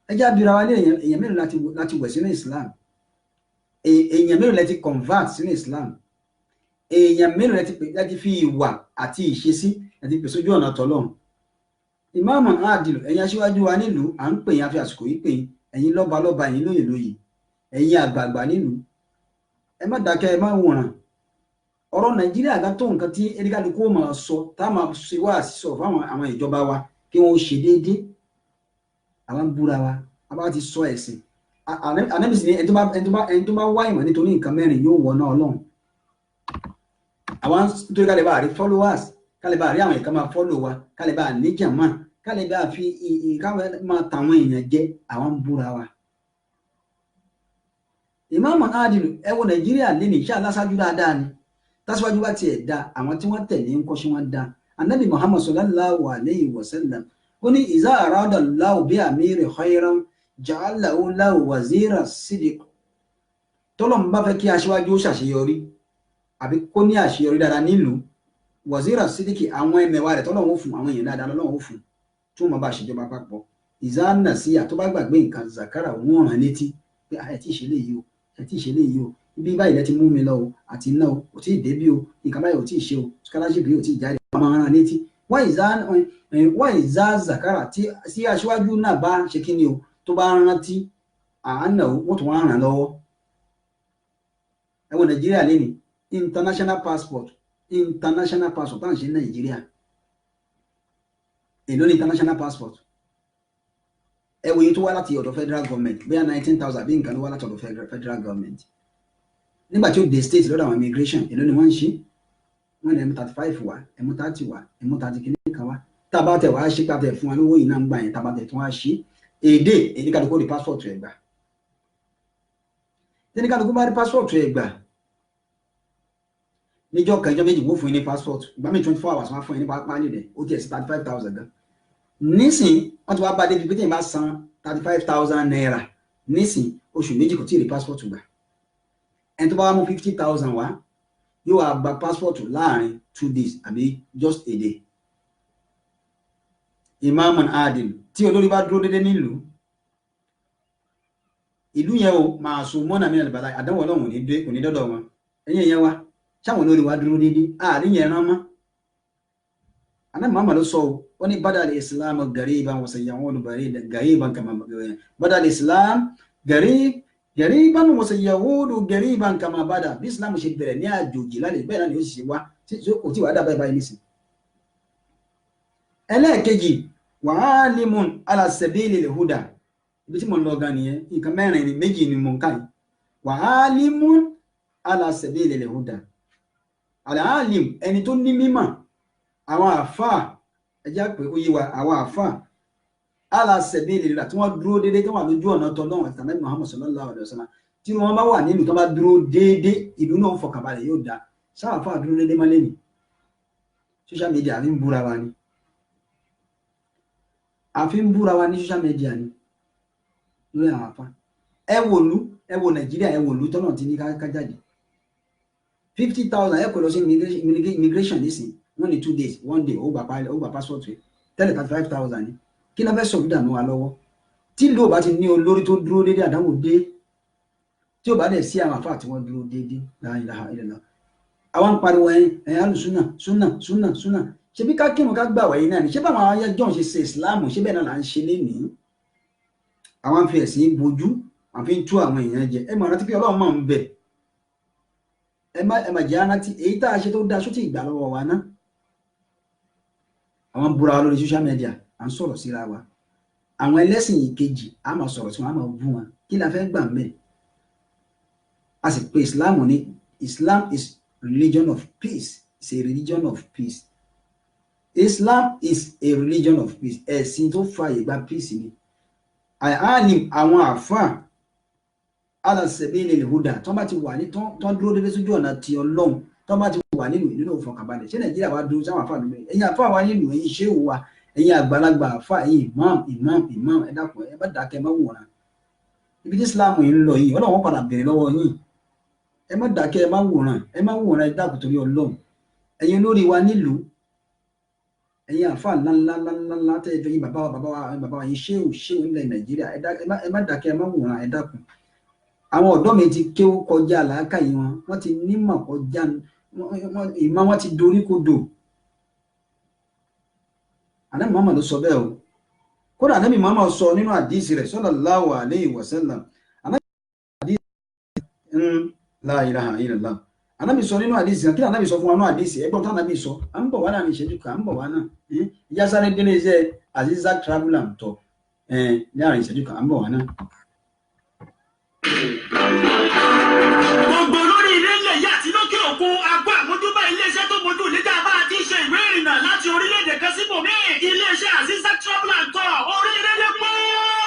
ẹ já bira wa lé èèyàn mélòó láti wẹ̀ sínú islam, èèyàn mélòó láti convert sínú islam, èèyàn mélòó láti fi ìwà àti ìṣesí láti pèsè ojú ọ̀nà tọ́lọ́run. ìmáàmù àdìlù ẹ̀yin aṣíwájú wa nílùú à ń pè yín, a fi àsìkò yìí pè yín, ẹ̀yin lọ́balọ́ba, ẹ̀yin lóyè, ẹ̀yin àgbààgbà nílùú, ẹ má dákẹ́, ẹ má wòran. ọ̀rọ̀ nàìjíríà gan tó nǹkan tí ẹnikálukú ó máa sọ, tá a máa ṣe wá sísọ fáwọn àwọn ìjọba wa kí wọ́n ṣe déédéé. àwọn ń búra wa, a bá ti sọ ẹ̀sìn. ànábìsì ni ẹni tó bá wá ìmọ̀ nítorí nǹkan mẹ́rin yóò wọ náà ọlọ́run. àwọn nítorí kálẹ̀ bá rí followers, kálẹ̀ bá rí àwọn ìkan máa follow wa, kálẹ̀ bá níjàmá, kálẹ̀ bá fi káwọn máa tàwọn èèyàn jẹ, àwọn ń búra wa. ìmáàmù àdìlù ẹ wo nàìjíríà lé ní iṣẹ́ aláṣáájú dáadáa ni. tásíwájú bá tiẹ̀ da, àwọn tí wọ́n tẹ̀lé ń kọ́ṣẹ́ wọn da. anabi muhammad sallallahu alayhi wa sallam ó ní iza arada Allahu bi amiri khayran ja'alahu lahu wazira sidiq. tọ́lọ̀ ń bá fẹ́ kí aṣíwájú ó ṣàṣeyọrí àbí kó ní àṣeyọrí dáadáa nílùú, wazira sidiq àwọn ẹmẹ̀wà rẹ̀ tọ́lọ̀ ń fún, àwọn èèyàn dáadáa lọ́wọ́ ń fún tí wọ́n bá ṣèjọba papọ̀. iza nasiya tó bá gbàgbé nǹkan zakara wọ́n rán létí pé ẹ tí ì ṣe léyìí o, ẹ tí ì ṣe léyìí o, ibi báyìí lẹ ti mú mi lọ o, àti iná o, kò tí ì débí o, nǹkan báyìí ò tí ì ṣe o, scholarship yìí ò tí ì jáde, ọmọ ara létí. wọ́n ìzá zakara tí aṣíwájú náà bá ṣe kí ni o, tó bá rántí àánà o, wọ́n tún wá ràn lọ́wọ́. ẹ wo nàìjíríà lẹ́nu international passport tá à ń ṣe nàìjíríà. èló ní international passport? ẹ wo iye tó wá láti ọ̀dọ̀ federal government, bóyá 19,000 bí nǹkan ló wá láti ọ̀dọ̀ federal government. nígbà tí ó dé state lọ́dọ̀ àwọn immigration, èló ni wọ́n ń ṣe? wọ́n ní M35 wá, M30 wá, M30 kìíní kan wá. tá a bá tẹ̀ wá ṣe pàtẹ́ fún wa lówó yìí náà ń gbà yẹn, tá a bá tẹ̀ tí wọ́n á ṣe èdè kálukú rí passport rẹ̀ gbà. èdè kálukú bá rí passport rẹ̀ gbà, níjọ́ kan ìjọ́ méjì wọ́n fún yín ní passport, ìgbà mi 24 hours wọ́n fún yín ní pápálì rẹ̀, ó tiẹ̀ sí 35,000 gan. nísìn wọ́n ti wá bá débi pé tí yẹn bá san 35,000 naira nísìn oṣù méjì kò tí ì rí passport gbà. ẹni tó bá wá mú 50,000 wá yóò wá gba passport láàrin 2 days àbí just a day. Imam adil tí olórí bá dúró dédé nílùú, ìlú yẹn o máa so mọ́nà mìíràn bàlá àdánwò ọlọ́run kò ní dọ́dọ̀ wọn. ẹ̀yìn yẹn wá sáwọn olórí wa dúró dédé àárín yẹn rán mọ́. àná Muhammad ló sọ wọ́n ní badal islam gariban wa sayyahudu gariban kama badal islam gariban wa sayyahudu gariban kama bada. bí islam ṣe bẹ̀rẹ̀ ní àjòjì lálẹ́ bẹ́ẹ̀ náà ni ó sì ṣe wá kò tí wàá dá báyìí nísìn. ẹlẹ́ẹ̀kejì wàhálìmùn alàṣẹ̀bílì lèhúdà, ibi tí mo ń lọ gan nìyẹn, nǹkan mẹ́rin ni méjì ni mo ń ká yìí. wàhálìmùn alàṣẹ̀bílì lèhúdà, àlàálìm ẹni tó ní mímọ̀, àwọn àfáà ẹjá pé ó yé wa, àwọn àfáà alàṣẹ̀bílì lèhúdà tí wọ́n dúró déédéé tó wà lójú ọ̀nà tọ́lọ́run àti Ànábì Muhammad sallallahu alaihi wasallam, tí wọ́n bá wà nílùú tó bá dúró déédéé ìlú náà ń fọkànbalẹ̀ yóò dá. sáà àfáà dúró déédéé má lẹ́yìn social media àfi ń búra wa ni, àfi ń búra wa ní social media ni lórí àwọn afá. ẹ wo nàìjíríà, ẹ wò lú tọ́nà tí ní ká jáde 50,000 ẹ kò lọ sí immigration nísìn wọ́n ní 2 days 1 day ó gbà passport rẹ̀ tẹ́lẹ̀ 35,000 ni. kí ló fẹ́ sọ fún dànù wa lọ́wọ́? tí ìlú ò bá ti ní olórí tó dúró déédéé àdánwò dé, tí ò bá dẹ̀ sí àwọn afá tí wọ́n dúró déédéé la ilaha illallah. àwọn ń pariwo ẹ̀yìn alùsùnà súnà ṣe bí ká kírun ká gbà wáyé náà ni, ṣé báwọn ayé john ṣe ṣe ìsìláàmù ṣé bẹ́ẹ̀ náà là ń ṣe lénìí. àwọn fi ẹ̀sìn bojú, àwọn fi ń tú àwọn èèyàn jẹ. ẹ mọ̀ rántí pé ọlọ́run máa ń bẹ̀, ẹ má jẹ́ arántí èyí tá a ṣe tó dá sótì ìgbà lọ́wọ́ wa náà àwọn búra wa lórí social media à ń sọ̀rọ̀ síra wa àwọn ẹlẹ́sìn ìkejì a máa sọ̀rọ̀ sí wọn a máa bú wọn kí la fẹ́ gbà mẹ́ a sì pé Islam is religion of peace. It's a religion of peace. Islam is a religion of peace. Ẹ̀sìn tó fààyè gba peace ni àìhánìm àwọn àfáà alasẹ̀bílẹ̀ ìhúdà tó bá ti wà ní tó dúró dédé sójú ọ̀nà ti Ọlọ́run tó bá ti wà nínú ìfọ̀kànbalẹ̀ ṣé Nàìjíríà wá dúró sáwọn àfáà lórí ẹ̀yin àfáà wá nínú ẹ̀yin ṣéwù wa ẹ̀yin àgbàlagbà àfáà ẹ̀yin imam ẹ dákun ẹ bá dákẹ́ ẹ má wòran ibi tí Islam yìí ń lọ yìí Ọlọ́run padà bèrè lọ́wọ́ yín ẹ má dákẹ́ ẹ má wòran ẹ dákun torí Ọlọ́run ẹ̀yin olórí wa nílùú ẹ̀yin àfáà ńláńlá tẹ́ ẹ fẹ́ yín bàbá wa yín ṣéwù nílẹ̀ Nàìjíríà ẹ má dákẹ́ ẹ má wòran ẹ dákun àwọn ọ̀dọ́ mi ti kéwú kọjá làákàyè wọ́n ti nímọ̀ kọjá ìmọ̀ wọn ti dorí kodò Ànábì Muhammad ló sọ bẹ́ẹ̀ o kódà Ànábì Muhammad sọ nínú àdíìsì rẹ̀ sallallahu alayhi wa sallam la ilaha illallah Ànábì sọ nínú àdíìsì kí Ànábì sọ fún wa nínú àdíìsì ẹgbọ́n tí Ànábì sọ à ń bọ̀ wá láàrin ìṣẹ́jú kan à ń bọ̀ wá náà ìyá sáré délé iṣẹ́ Aziza Travel and Tour ní àárín ìṣẹ́jú kan à ń bọ̀ wá náà. Gbogbo lórí ilé ilẹ̀ yìí àti lókè òkun agbó àmójúbà iléeṣẹ́ tó mójú nígbà bá a ti ṣe ìwé ìrìnnà láti orílẹ̀-èdè kan síbòmí. Iléeṣẹ́ Aziza Travel and Tour orílẹ̀-èdè pọ́.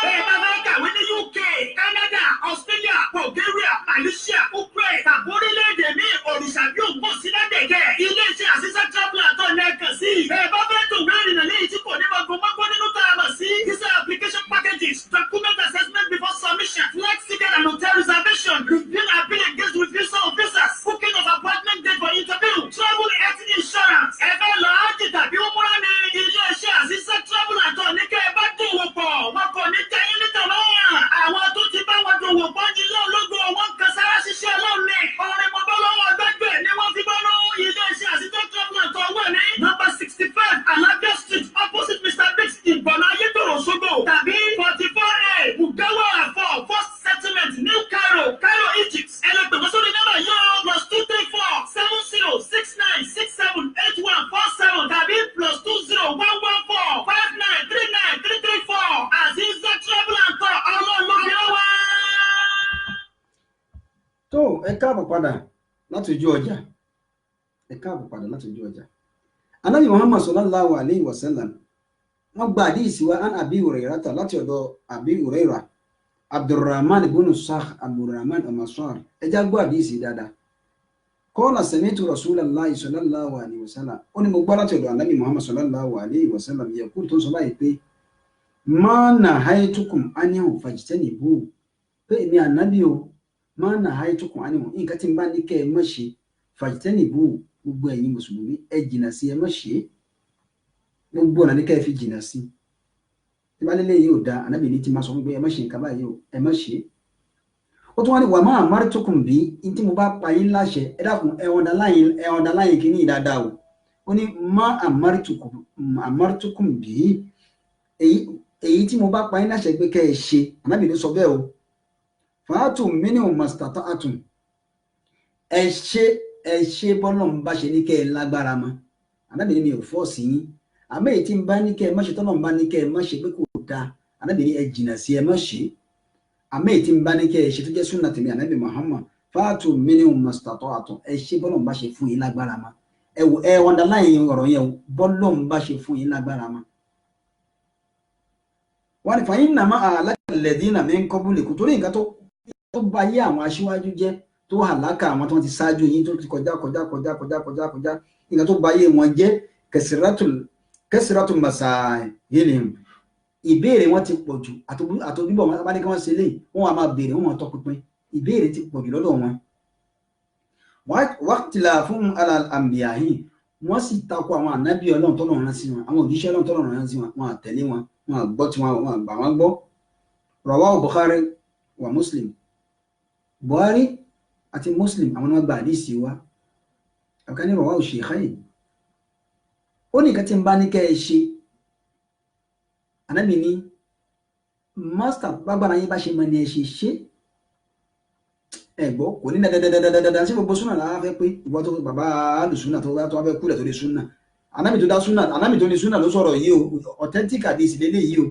Bẹ́ẹ̀ bá fẹ́ kàwé ní UK, Canada, Australia, Bulgaria, Malaysia, Ukraine tàbí orílẹ̀-èdè míì òrìṣà bí ògbó sílẹ̀dẹ̀gẹ̀. Iléeṣẹ́ Aziza Travel and Tour lẹ́ẹ̀kan sí. Bẹ́ẹ̀ bá fẹ́ tó ìwé ìrìnnà léyìí tí kò ní mọ̀gbọ́n nínú tààmà sí. Visa application packages, document assessment before submission, flight ticket and hotel reservation, review and bill engaged with visa or visas, booking of appointment date for interview, travel health insurance. Ẹ̀fẹ́ lọ ájì tàbí umrah ní iléeṣẹ́ Aziza Travel and Tour ní kẹ́ ẹ bá dòwò pọ̀. Wọn kò ní jẹ́yìn níta lọ́wọ́. Àwọn tó ti bá wọn dòwò pọ̀ ní ilé ológo wọn kan sára ṣiṣẹ́ Ọlọ́run ní. Orin mọ́bọ́ lọ́wọ́ gbẹ́gbẹ́ ni wọ́n fi bọ́nú iléeṣẹ́ Aziza Travel and Tour wà ní number 65 Alabia Street opposite Mr. Biggs Ìgbọ̀nà Ayétòrò Òṣogbo tàbí 44A Bugawa Afọ First Settlement New Cairo, Egypt. Ẹlẹ́gbẹ̀mọ́ sórí nọ́mbà yóò +234 7069678147 tàbí +20114 5939334 Aziza Travel and Tour ọlọ́ọ̀lọ́ọ̀lọ́ wá. tó ẹ káàbọ̀ padà láti ojú ọjà Ànábì Muhammad sallallahu alayhi wa sallam wọ́n gba àdíìsì wa an Abi Hurairata láti ọ̀dọ̀ Abi Hurairah Abdurrahman ibn Sakh Abdurrahman Amasar ẹjá gbọ́ àdíìsì dáadáa qala sami'tu Rasulallahi sallallahu alayhi wa sallam ó ní mo gbọ́ láti ọ̀dọ̀ Ànábì Muhammad sallallahu alayhi wa sallam yaqul tó sọ báyìí pé ma nahaytukum anhu fajtanibuhu pé èmi Ànábì o ma nahaytukum anhu nǹkan tí n bá ní kẹ́ ẹ má ṣe fajtanibuhu gbogbo ẹ̀yin mùsùlùmí ẹ jìnnà sí ẹ má ṣe gbogbo ọ̀nà ní kẹ́ ẹ fi jìnnà sí tí bá lélẹ̀ yìí ò da Ànábì ní ti máa sọ pé ẹ má ṣe nǹkan báyìí o ẹ má ṣe ó tún wá ní wà má amartukum bí ní tí mo bá pa yín láṣẹ ẹ dákun ẹ ọ̀dà láyìn kìíní dáadáa o ó ní má amartukum bí èyí tí mo bá pa yín láṣẹ pé kẹ́ ẹ ṣe Ànábì ló sọ bẹ́ẹ̀ o fàátù minhu mastata'tum ẹ ṣe bọ́lọ̀ ń bá ṣe ní kẹ́ ẹ lágbára mọ́ Ànábì ní mi ò fọ́ọ̀sì yín àmọ́ èyí tí ń bá ní kẹ́ ẹ má ṣe tọ́nà ń bá ní kẹ́ ẹ má ṣe pé kò dáa Ànábì ní ẹ jìnnà sí ẹ má ṣe àmọ́ èyí tí ń bá ní kẹ́ ẹ ṣe tó jẹ́ súnà tèmi Ànábì Muhammad fàátù minhu mastata'tum ẹ ṣe bọ́lọ̀ ń bá ṣe fún yín lágbára mọ́ ẹ wọ́ndà láyìn ọ̀rọ̀ yẹn bọ́lọ̀ ń bá ṣe fún yín lágbára mọ́ wọ́n ní fàyín nàmá àlákàlẹ̀dínà min qablikum torí nǹkan tó bá yé àwọn aṣíwájú jẹ́ tó hàlákà àwọn tó ti ṣáájú yín tó ti kọjá nǹkan tó bá yé wọn jẹ́ kẹsìrátù masailihim ìbéèrè wọn ti pọ̀ jù àtòbíbọ̀ wọn bá ní kí wọ́n ṣe léyìí wọ́n wà máa béèrè wọ́n máa tọpinpin ìbéèrè ti pọ̀ jù lọ́dọ̀ wọn waqtila fún al-anbiya'i wọ́n sì takò àwọn ànábì Ọlọ́run tọ́lọ́run rán sí wọn àwọn òjíṣẹ́ Ọlọ́run tọ́lọ́run rán sí wọn wọn àtẹ̀lé wọn wọn àgbọ́ tí wọn àgbà wọn gbọ́ rawahu Bukhari wa Muslim Buhari àti Muslim àwọn ọmọ gba àdísì wa ọ̀kan ní rawahu Shaykhayn ó ní nǹkan tí ń bá ní kẹ́ ẹ ṣe Ànábì ní mástà gbágbára yín bá ṣe mọ ni ẹ ṣe ṣe ẹ̀gbọ́ kò ní dandandandandandan sí gbogbo súnà lára fẹ́ pé ìwọ tó bàbá alùsúnà tó wá fẹ́ kúrẹ̀ tó lè súnà anábì tó dá súnà anábì tó ní súnà ló sọ̀rọ̀ yìí o authentic hadith lélẹ̀ yìí o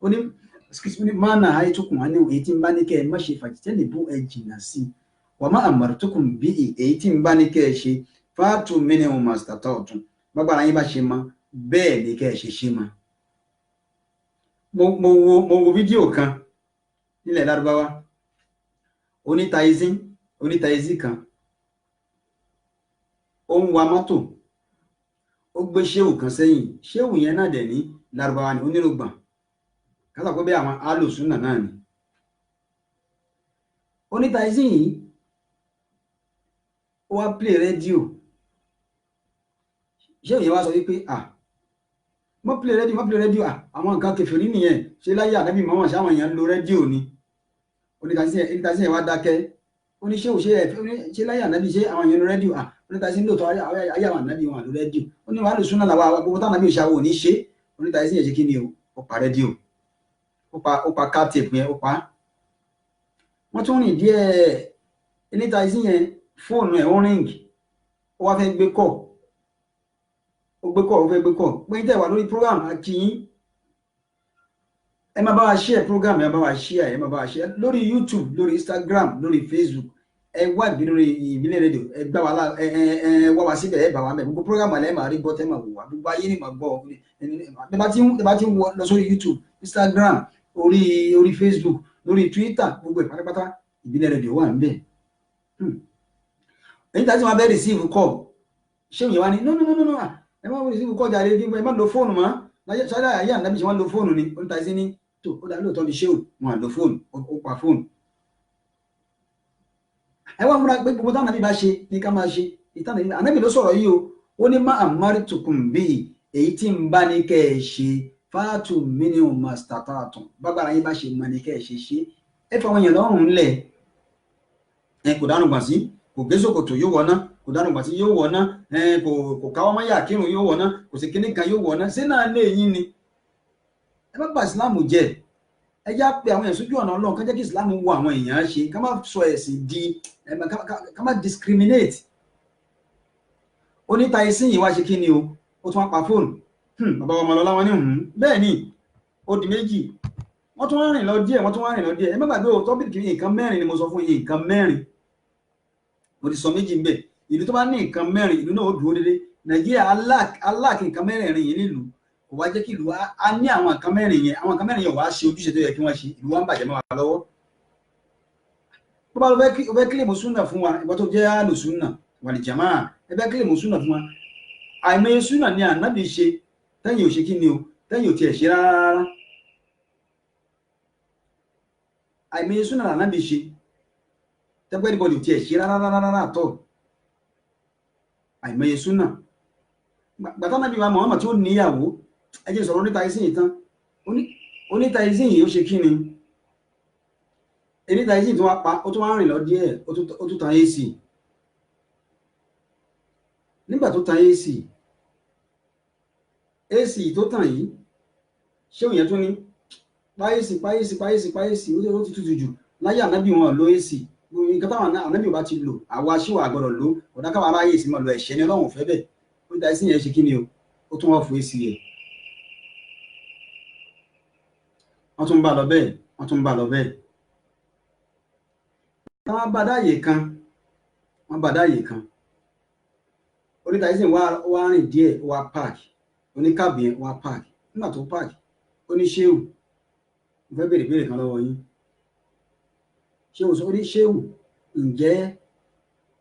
ó ní mánà ayé tó kùn á ní èyí tí ń bá ní kẹ́ ẹ má ṣe fàjítẹ́lẹ̀ bú ẹ jìnnà sí wà má àmọ̀ràn bí èyí tí ń bá ní kẹ́ ẹ ṣe fáàtù minimum master ọ̀tún gbàgbára yín bá ṣe mọ bẹ́ẹ̀ ni kẹ́ ẹ ṣe mọ. mo wo fídíò kan nílẹ̀ lárúbáwá onítàìsí kan ó ń wa mọ́tò ó gbé ṣéwù kan sẹ́yìn ṣéwù yẹn náà dẹ̀ ní lárúbáwá ni onírògbọ̀n kásà pé bí àwọn alòsúnà náà ni onítàìsí yìí ó wá play rédíò ṣéwù yẹn wá sọ wípé mọ́ play rédíò àwọn nǹkan kèfèrí nìyẹn ṣe láyé ànábì mọ́mọ́ sáwọn èèyàn lo rédíò ni onítàìsí yẹn wá dákẹ́ oníṣẹ́wò ṣe láyé ànábì ṣe àwọn èèyàn lo rédíò onítàìsí lóòótọ́ ayé àwọn ànábì wọn lo rédíò ó ní wàá lè súnà làwọn gbogbo táwọn ànábì òṣàwò ní ṣe onítàìsí yẹn ṣe kí ni ó pa rédíò ó pa káàtìpù yẹn ó pa wọ́n tún rìn díẹ̀ onítàìsí yẹn fóònù ẹ̀ ń ríǹgì ó wá fẹ́ gbé kọ̀ pé ní tẹ̀wá lórí program akíyín ẹ máa bá wa share program ẹ máa bá wa share lórí YouTube lórí Instagram lórí Facebook ẹ wá lórí ìbílẹ̀ rédíò ẹ gbá wa ẹ wá wa síbẹ̀ ẹ bá wa mẹ́ gbogbo program alẹ́ máa rí gbọ́ tẹ́ máa wò wá gbogbo ayé ni máa gbọ́ ẹ bá ti ń wọ lọ sórí YouTube Instagram orí Facebook lórí Twitter gbogbo ẹ̀ pátápátá ìbílẹ̀ rédíò wà níbẹ̀ èyí tí a ti máa bẹ́ẹ̀ receive call ṣé òye wa ni no ẹ má receive call jáde ẹ má lo fóònù mọ́ ṣáájú àyè ànábì ṣe wọ́n lo fóònù ni onítàìsí ní tó ó dá lóòótọ́ ní ṣéwù wọn àlò fóònù ó pa fóònù ẹ wá múra pé gbogbo táwọn ànábì bá ṣe ní ká máa ṣe ìtàn ànábì ló sọ̀rọ̀ yìí o ó ní má àmárí tukùn bí èyí tí ń bá ní kẹ́ ẹ ṣe fáàtù minimum master tààtùn bágbára yín bá ṣe mọ ní kẹ́ ẹ ṣe ẹ fọwọ́n yẹn lọ́rùn ńlẹ̀ ẹ kò dánù gbà sí kò gé sòkòtò yóò wọ̀ ná kò dánù gbà sí yóò wọ̀ ná kò káwọ́ mọ́ yà kírun yóò wọ̀ ná kò sì kíní kan yóò wọ̀ ná sí náà lé yín ni ẹ má bà ìsìláàmù jẹ́ ẹ já pé àwọn èèyàn sójú ọ̀nà Ọlọ́run ká jẹ́ kí ìsìláàmù wo àwọn èèyàn ṣe ká má sọ ẹ̀sìn di ká má discriminate onítàìsí yìí wá ṣe kí ni o ó tún wá pa fóònù bàbá ọmọ lọ́lá wọn ní bẹ́ẹ̀ ni ó di méjì wọ́n tún wá rìn lọ díẹ̀ ẹ má gbàgbé o tọ́pìkì nǹkan mẹ́rin ni mo sọ fún yín nǹkan mẹ́rin mo ti sọ méjì ń bẹ ìlú tó bá ní nǹkan mẹ́rin ìlú náà ó dúró dédé Nàìjíríà aláàkì nǹkan mẹ́rin yìí nílùú kò wá jẹ́ kí ìlú á ní àwọn nǹkan mẹ́rin yẹn wá ṣe ojúṣe tó yẹ kí wọ́n ṣe ìlú wa ń bàjẹ́ mọ́ wa lọ́wọ́ tó bá lọ fẹ́ kílèmù súnà fún wa ìwọ́n tó jẹ́ àlù súnà wàlì jàmá ẹ fẹ́ kílèmù súnà fún wa àìmọye súnà ni ànábì ṣe tẹ́yìn ò ṣe kí ni o tẹ́yìn ò tiẹ̀ ṣe rárá àìmọye súnà ànábì ṣe tẹ́gbẹ́ níbọ̀dì ò tiẹ̀ ṣe rárá àtọ̀ àìmọye súnà gbàtà náà bí wa Muhammad tí ó níyàwó ẹ jẹ́ sọ̀rọ̀ onítàìsí yìí tán onítàìsí yìí ó ṣe kí ni onítàìsí tó wá pa ó tún wá rìn lọ díẹ̀ ó tún tan AC nígbà tó tan AC tó tàn yìí ṣé òun yẹn tún ní páyèsì ó ti tutù jù láyé ànábì wọn lo AC nǹkan táwọn ànábì ò bá ti lò àwa ṣíwà àgbọ̀dọ̀ lò ọ̀dà káwọn aráyè sí máa lo ẹ̀ṣẹ̀ ní Ọlọ́run fẹ́ bẹ́ẹ̀ onítàìsí yẹn ṣe kí ni o ó tún wọ́n fún AC rẹ̀ wọ́n tún bá lọ bẹ́ẹ̀ wọ́n bá dáyè kan onítàìsí wá rìn díẹ̀ wá páàkì oníkàbí yẹn wá páàkì nígbà tó páàkì ó ní ṣéwù mo fẹ́ béèrè kan lọ́wọ́ yín ṣéwù ǹjẹ́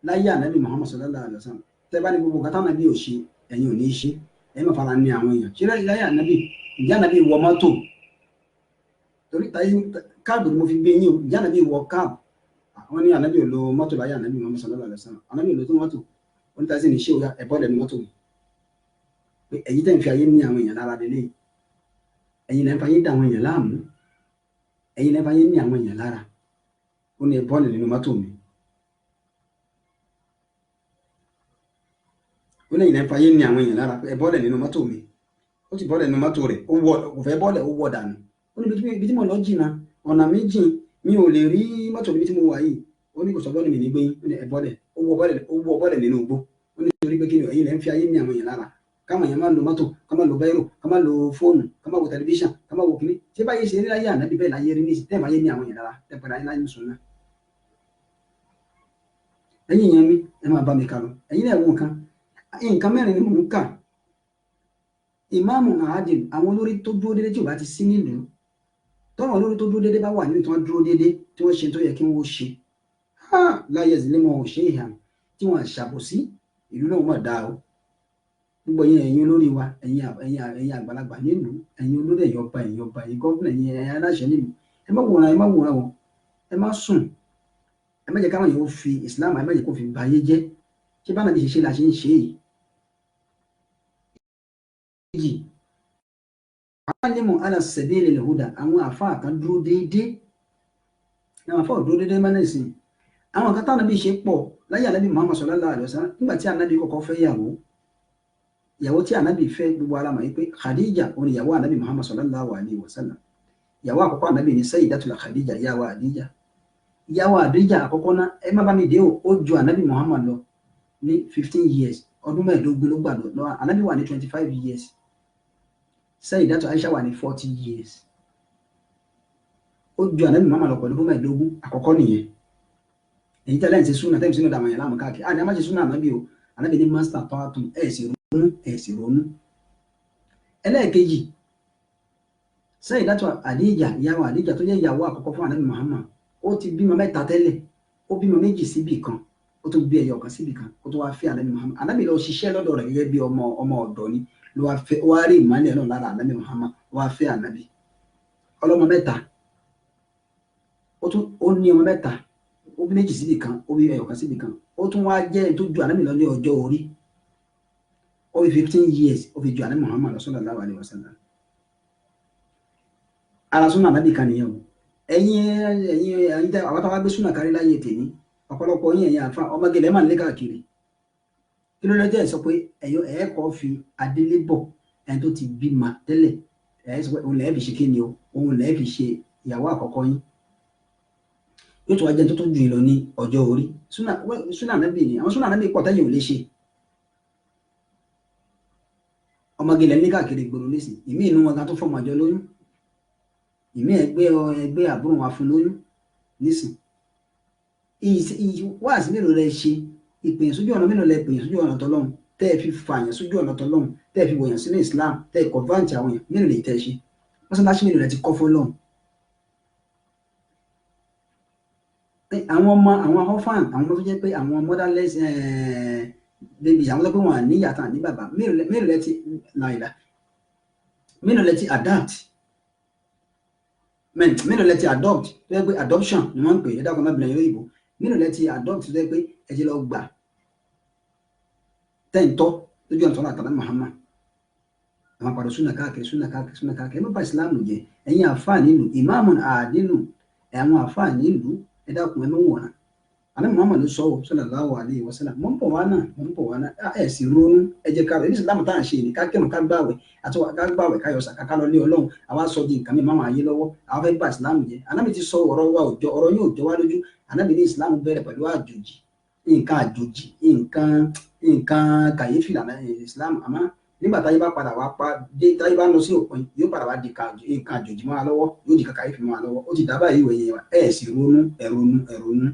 láyé ànábì Muhammad sallallahu alaihi wasallam tẹ́ bá ní gbogbo nǹkan táwọn ànábì ò ṣe ẹ̀yin ò ní ṣe ẹ̀yin máa fara ní àwọn èèyàn ṣé láyé ànábì ǹjẹ́ ànábì wọ mọ́tò torí káàbù ni mo fi gbé yín o ǹjẹ́ ànábì wọ káàbù àwọn ní ànábì ò lo mọ́tò láyé ànábì Muhammad sallallahu alaihi wasallam ànábì ò lo tó mọ́tò onítàìsí ní ṣéwù ẹ̀bọ́ lẹ́nu mọ́tò pé ẹ̀yin tẹ́ ń fi ayé ní àwọn èèyàn lára délé ẹ̀yin lẹ́ ń fa ayé dá àwọn èèyàn láàmú ẹ̀yin lẹ́ ń fa ayé ní àwọn èèyàn lára ó ní bọ́ọ̀lù nínú mọ́tò mi ó lẹ́yìn lẹ́ ń fa ayé ní àwọn èèyàn lára bọ́ọ̀lù nínú mọ́tò mi ó ti bọ́ọ̀lù nínú mọ́tò rẹ̀ kò fẹ́ bọ́ọ̀lù ó wọ̀ dànù ó ní ibi tí mo lọ jìnnà ọ̀nà mi jìn mi ò lè rí mọ́tò níbi tí mo wà yìí ó ó ní kò sọ bọ́ọ̀lù mi ní gbẹ́yìn ó ní ẹ̀bọ́lẹ̀ ó wọ bọ́ọ̀lẹ̀ nínú igbó ó ní torí pé kí ni ẹ̀yin lẹ́ ń fi ayé ní àwọn èèyàn lára káwọn èèyàn máa lo mọ́tò ká máa lo báírò ká máa lo fóònù ká máa wo tẹlifíṣàn ká máa wo kíní ṣé báyé ṣe ní láyé ànábì bẹ́ẹ̀ láyé rí ní tẹ́ẹ̀ máa yé ní àwọn èèyàn lára tẹ́ẹ̀ padà láyé mùsùlùmí. ẹ̀yin èèyàn mi ẹ máa bá mi kà lọ ẹ̀yin náà wo nǹkan mẹ́rin ni mò ń kà. ìmáàmù àádìl àwọn olórí tó dúró déédéé tí ò bá ti sí nílùú tọ́wọ́n olórí tó dúró déédéé bá wà nínú tí wọ́n dúró déédéé tí wọ́n ṣe tó yẹ kí wọ́n ṣe láyé ìzìlémọ̀ òṣè ìhàn tí wọ́n ṣàbòsí ìlú náà mọ̀ dáa o gbogbo ẹ̀yin olórí wa ẹ̀yin àgbàlagbà nílùú ẹ̀yin olórí ẹ̀yin ọba ẹ̀yin gọ́ọ̀nà ẹ̀yin aláṣẹ nílùú ẹ má wòran o ẹ má sùn ẹ má jẹ́ káwọn yóò fi Islam ẹ má jẹ́ kó fi ba ayé jẹ́ ṣé bá nàbí ṣe la ṣe ń ṣe yìí. alimu ala sabili al-huda àwọn àfáà kan dúró déédéé àwọn àfáà dúró déédéé má nìsín àwọn kan táwọn nàbí ṣe pọ̀ láyé ànábì Muhammad sallallahu alaihi wasallam nígbà tí ànábì kọ́kọ́ fẹ́ ìyàwó tí ànábì fẹ́ gbogbo ara mọ̀ pé Khadija òun ìyàwó ànábì Muhammad sallallahu alaihi wasallam ìyàwó àkọ́kọ́ ànábì ní Sayyidatul Khadija ìyàwó Àdíjà àkọ́kọ́ náà ẹ má bá mi dé ó ju ànábì Muhammad lọ ní 15 years ọdún mẹ́ẹ̀ẹ́dógún ló gbà lọ ànábì wà ní 25 years Sayyidatu Aisha wà ní 40 years ó ju ànábì Muhammad lọ pẹ̀lú ọdún mẹ́ẹ̀ẹ́dógún àkọ́kọ́ nìyẹn èyí tẹ́lẹ̀ ń ṣe súnà tẹ́lẹ̀ sínú dàmọ̀ yẹn láàmú káàkiri àní a má ṣe súnà ànábì o ànábì ní master tọ́wátùn ẹ̀ sì ronú. ẹlẹ́ẹ̀kejì Sayyidatu Àdíjà ìyàwó Àdíjà tó jẹ́ ìyàwó àkọ́kọ́ fún ànábì Muhammad ó ti bímọ mẹ́ta tẹ́lẹ̀ ó bímọ méjì síbì kan ó tún bí ẹyọ kan síbì kan ó tún wá fẹ́ ànábì Muhammad ànábì lọ ṣiṣẹ́ lọ́dọ̀ rẹ̀ gẹ́gẹ́ bí ọmọ ọ̀dọ́ ni ló wá rí ìmọ̀lẹ̀ náà lára ànábì Muhammad wá fẹ́ ànábì ọlọ́mọ mẹ́ta ó ní ọmọ mẹ́ta ó bí méjì síbì kan ó bí ẹyọ kan síbì kan ó tún wá jẹ́ tó ju ànábì lọ ní ọjọ́ orí ó fi 15 years ó fi ju ànábì Muhammad sallallahu alaihi wasallam ara súnà ànábì kan nìyẹn o ẹ̀yin tẹ àwọn táwa gbé súnà kárí láyé tèmi ọ̀pọ̀lọpọ̀ yín ẹ̀yin àfa ọmọgẹlẹ máa ń lé káàkiri kí ló lọ́jọ́ ẹ̀ sọ pé ẹ̀ẹ́kọ́ fi adélébọ̀ ẹni tó ti bímọ tẹ́lẹ̀ ẹ̀ sọ pé òun lẹ́ẹ̀bì ṣe kíni o òun lẹ́ẹ̀bì ṣe ìyàwó àkọ́kọ́ yín yóò tún wá jẹ́ tó tó ju ìlọ ní ọjọ́ orí súnà ànábì ni àwọn súnà ànábì pọ̀ tẹ́yìn ò lè ṣe ọmọgẹlẹ ní káàkiri gbòòrò nísìn ìmí inú wọn kan tó fọmọ àjọ lóyún ìmí ẹgbẹ́ àbúrò wa fún lóyún nísìn wáàsí mélòó lẹ ṣe ìpèyàn sójú ọ̀nà mélòó lẹ pèyàn sójú ọ̀nà tọlọ́hun tẹ́ ẹ fi fààyàn sójú ọ̀nà tọlọ́hun tẹ́ ẹ fi wòyàn sínú Islam tẹ́ ẹ kọ̀váǹtì àwọn èèyàn mélòó lè tẹ́ ẹ ṣe mọ́sálásí mélòó lẹ ti kọ́ fọ́lọ́hun. àwọn orphan àwọn ọmọ tó jẹ́ pé àwọn motherless baby àwọn tó pé wọn ní ìyá tán ní bàbá mélòó lẹ ti láìla mélòó lẹ ti adapt mélòó lẹ ti adopt tó yẹ pé adoption ni wọ́n ń pè é dákọ̀ mẹ́bìnrin yóò yìnbó mélòó lẹ ti adopt tó yẹ pé ẹ ti lọ gbà tẹ́ǹtọ́ lójú ọ̀nà tọ́lá àtàlà Muhammad àwọn àpàdé súnà káàkiri ẹ má bà ìsìláàmù jẹ́ ẹ̀yin àfáà nílùú ìmáàmù àdínù àwọn àfáà nílùú ẹ dákun ẹ má wọ̀nà àná Muhammad ló sọ̀rọ̀ sallallahu alaihi wasallam mọ̀ ń bọ̀ wá náà ẹ̀ sì ronú ẹ jẹ́ ká rẹ̀ ní ìsìláàmù tá à ń ṣe ní ká kírun ká gbàwẹ̀ àti ká gbàwẹ̀ ká yọ sàká ká lọ lé Ọlọ́run àwa sọ di nǹkan mi máa ayé lọ́wọ́ àwọn fẹ́ bà ìsìláàmù jẹ́ Ànábì ti sọ ọ̀rọ̀ wa òjò ọ̀rọ̀ yóò jọ wá lójú Ànábì ní ìsìláàmù bẹ̀rẹ̀ pẹ̀lú àjòjì nǹkan kàyéfì lànà ìsìláàmù àmọ́ nígbà táyé bá padà wá dé táyé bá lọ sí òpin yóò padà wá di nǹkan àjòjì mọ́ wa lọ́wọ́ yóò di kàyéfì mọ́ wa lọ́wọ́ ó ti dábàá yìí wẹ̀yẹ wa ẹ̀ sì ronú ẹ̀ ronú.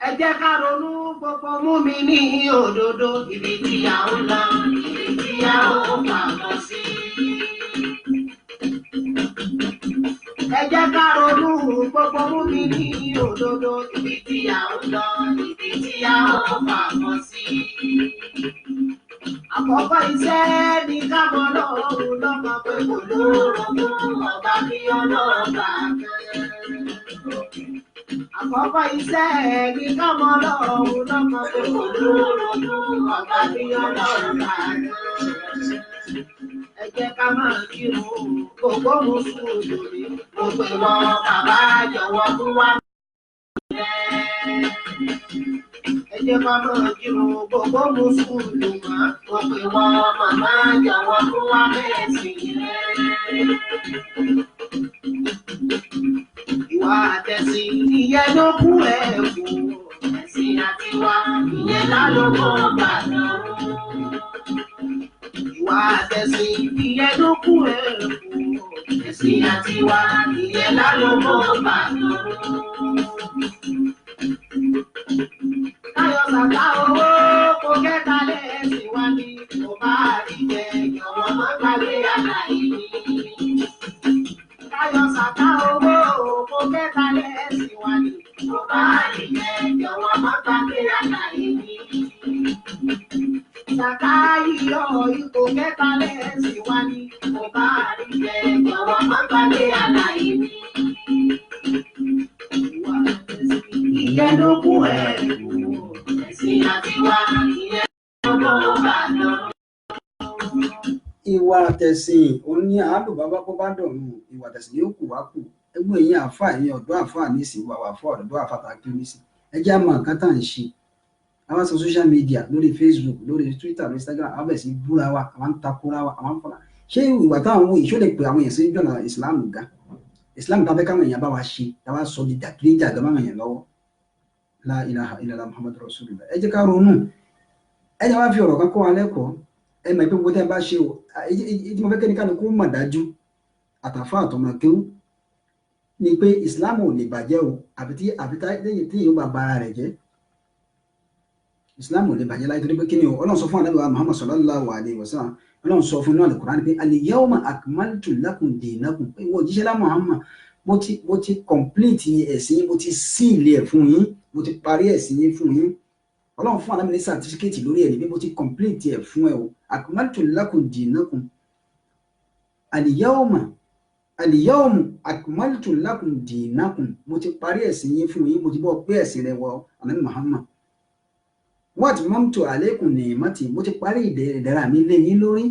Ẹ jẹ́ ká ronú gbogbo mú mi ní òdodo ibi tí a ń lọ ibi tí a ó pàgọ́ sí. Ẹ jẹ́ ká ronú gbogbo mú mi ní òdodo ibi tí a ń lọ ibi tí a ó pàgọ́ sí. Àkọ́kọ́ iṣẹ́ ní ká mọ̀ lọ́rùn lọ́mọ pé kò lórogún ọba kí ọlọ́ọ̀bà kẹ́rẹ́. Àkọ́kọ́ iṣẹ́ ní ká mọ̀ lọ́rùn lọ́mọ pé kò lórogún ọba kí ọlọ́ọ̀bà kẹ́rẹ́. Ẹ jẹ́ ká máa kírun gbogbo mùsùlùmí mo pè wọ́n bàbá jọ̀wọ́ fún wa. Ẹ jẹ́ ká máa kírun gbogbo mùsùlùmí mo pè wọ́n màmá jọ̀wọ́ fún wa mẹ́sìn rẹ̀. Ìwà àtẹ̀sìn ní ìyẹn ló kú ẹ̀kú ẹ̀sìn àti wá ìyẹn lálọ́mọ́ bàdàn. Ìwà àtẹ̀sìn ìyẹn ló kú ẹ̀kú ẹ̀sìn àti wá ìyẹn lálọ́mọ́ bàdàn. Káyọ̀ sàkà owó kò kẹta lẹ́sìn wá ní kò bá rí jẹ jọ̀wọ́ má gbàgbé àlàyé mi. Káyọ̀ sàkà owó kò kẹta lẹ́sìn wá ní kò bá rí jẹ jọ̀wọ́ má gbàgbé àlàyé mi. Sàkà yíyọ ipò kẹta lẹ́sìn wá ní kò bá rí jẹ jọ̀wọ́ má gbàgbé àlàyé mi. Ìyẹn ló kú ẹ̀kú ẹ̀sìn àti wá ìyẹn ló bàdàn. Ìwà àtẹ̀sìn òun ní àálù bàbá bó bá dọ̀rùn ìwà àtẹ̀sìn yóò kù wá kù ẹgbẹ́ ẹ̀yìn àáfà ẹ̀yìn ọ̀dọ́ àáfà nísìn wà wà fún ọ̀dọ́ àáfà tàbí nísìn ẹ jẹ́ àmọ́ nǹkan tá à ń ṣe àwọn sọ social media lórí Facebook lórí Twitter lórí Instagram àwọn bẹ̀rẹ̀ sí búra wa àwọn ń takora wa àwọn ń fọlá ṣé ìwà táwọn wò ìṣó lè pè àwọn èèyàn sí jọ̀nà Islam ga Islam tá a fẹ́ káwọn èèyàn bá wa ṣe tá a wá sọ di dàkíríjà gan máwọn èèyàn lọ́wọ́ la ilaha illallah Muhammadu Rasulullah ẹ jẹ́ ká ronú ẹ jẹ́ wá fi ọ̀rọ̀ kan kọ́ wa lẹ́kọ̀ọ́ ẹ mọ̀ pé gbogbo tẹ́ bá ṣe o èyí tí mo fẹ́ kẹ́ni kálukú mọ̀ dájú àtàfà àtọmọkéwú ni pé Islam ò lè bàjẹ́ o àbí tí yóò bá bara rẹ̀ jẹ́ Islam ò lè bàjẹ́ láì torí pé kí ni o Ọlọ́run sọ fún Ànábì wa Muhammad sallallahu alayhi wa sallam Ọlọ́run sọ fún náà Al-Qur'an pé al-yawma akmaltu lakum dinakum pé ìwọ òjíṣẹ́ lá Muhammad mo ti complete ẹ̀sìn mo ti seal ẹ̀ fún yín mo ti parí ẹ̀sìn yín fún yín Ọlọ́run fún Ànábì ní certificate lórí ẹ̀ ní bí mo ti complete ẹ̀ fún ẹ o akmaltu lakum dinakum al-yawma akmaltu lakum dinakum mo ti parí ẹ̀sìn yín fún yín mo ti bọ́ pé ẹ̀sìn rẹ̀ wọ Ànábì Muhammad wa atmamtu alaykum ni'mati mo ti parí ìdẹ̀ra mi lé yín lórí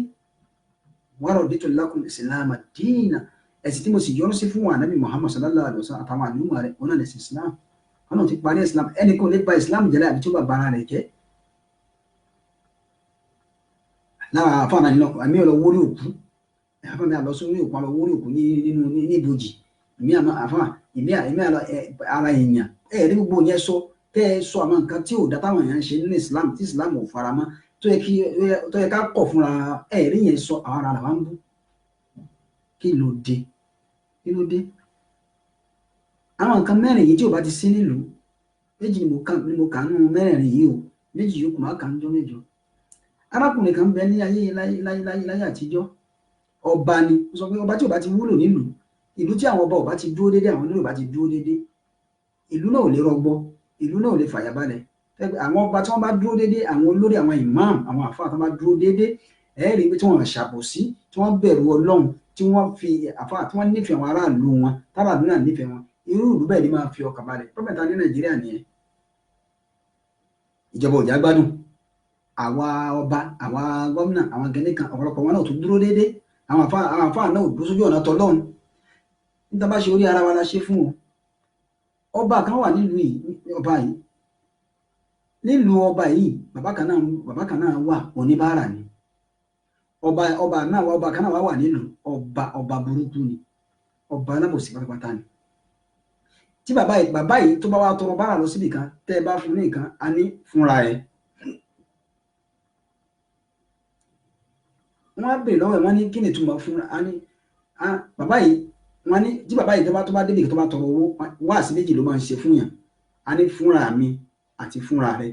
wa raditu lakum al-islama dina ẹ̀sìn tí mo sì yọ́nú sí fún Ànábì Muhammad sallallahu alaihi wasallam àtàwọn àlùmọ̀ rẹ̀ wọn náà lẹ̀sìn Islam Ọlọ́run ti parí Islam ẹnì kan lè ba Islam jẹ́ àbí tó bá bara rẹ̀ jẹ́ lára àfáàná nínú àmì ọ̀lọ́ wórí òkú àfáàná àlọ́ sórí òkú àlọ́ wórí òkú nínú ibojì ìmí àfáà ìmí àlọ́ ara èèyàn ẹ̀ẹ́dí gbogbo yẹn sọ tẹ́ ẹ sọ àwọn nǹkan tí ò dá táwọn èèyàn ń ṣe nínú Islam tí Islam ò fara mọ́ tó yẹ ká kọ̀ fúnra ẹ̀ẹ́dí yẹn sọ àwọn ara làwọn ń bú kí ló dé àwọn nǹkan mẹ́rin yìí tí ò bá ti sí nílùú méjì ni mo kà nínú mẹ́rin yìí o méjì yòókù máa kà ń jọ mẹ́jọ arákùnrin kan bẹ ní ayé láyé àtijọ́ ọba ni ó sọ pé ọba tí ò bá ti wúlò nílùú ìlú tí àwọn ọba ò bá ti dúró déédé àwọn olórí ò bá ti dúró déédé ìlú náà ò lè rọgbọ ìlú náà ò lè fàyàbalẹ̀ àwọn ọba tí wọ́n bá dúró déédé àwọn olórí àwọn imam àwọn àfáà tí wọ́n bá dúró déédé ẹ rí i pé tí wọ́n ṣàbòsí tí wọ́n bẹ̀rù Ọlọ́run tí wọ́n fi àfáà tí wọ́n nífẹ̀ẹ́ àwọn aráàlú wọn tábàlú náà nífẹ̀ẹ́ wọn irú ìlú bẹ́ẹ̀ ni máa fi ọkàn balẹ̀ pọ́pẹ́ta ní Nàìjíríà nìyẹn ìjọba ò já gbádùn àwa ọba àwa gómìnà àwọn gẹ́gẹ́ kan ọ̀pọ̀lọpọ̀ wọn náà tó dúró déédéé àwọn àfáà náà ò dúró sójú ọ̀nà tọlọ́run níta bá ṣe orí ara wa la ṣe fún o ọba kan wà nílùú yìí nílùú ọba yìí bàbá kan náà wà oníbàárà ni ọba kan náà wà nílùú ọba burúkú ni ọba alábòsí pátápátá ni tí bàbá yìí tó bá wá tọrọ bára lọ síbì kan tẹ́ ẹ bá fún ní nǹkan a ní fúnra ẹ̀ wọ́n á bèèrè lọ́wọ́ ẹ̀ wọ́n ní kí ni túmọ̀ fúnra a ní bàbá yìí wọ́n ní tí bàbá yìí tó bá débì tó bá tọrọ owó wá sí méjì ló máa ń ṣe fún yàn a ní fúnra mi àti fúnra rẹ̀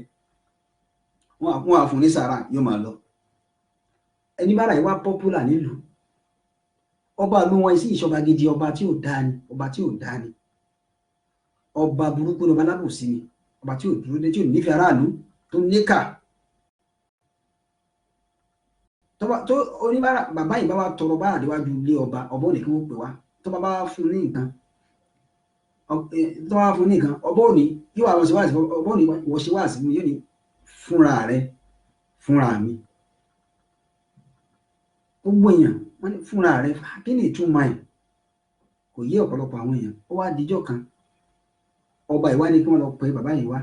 wọ́n á fún ní sàrà yóò máa lọ ẹni bára yìí wá pọ́pùlà nílùú ọba ló wọn sí ìṣọba gidi ọba tí ò dáa ni ọba burúkú ni ọba alábòsí ni ọba tí ò dúró dé tí ò nífẹ̀ẹ́ aráàlú tó níkà tó oníbàárà bàbá yìí bá wa tọrọ bára déwájú ilé ọba ò ní kí wọ́n pè wá tó bá fún ní nǹkan ọba ò ní yóò wá ṣe wáàsí ọba ò ní wọ́n ṣe wáàsí mi yóò ní fúnra rẹ fúnra mi gbogbo èèyàn wọ́n ní fúnra rẹ kí ni ìtumọ̀ ẹ̀ kò yé ọ̀pọ̀lọpọ̀ àwọn èèyàn ó wá dijọ́ kan ọba ìwá ni kí wọ́n lọ pe bàbá yìí wá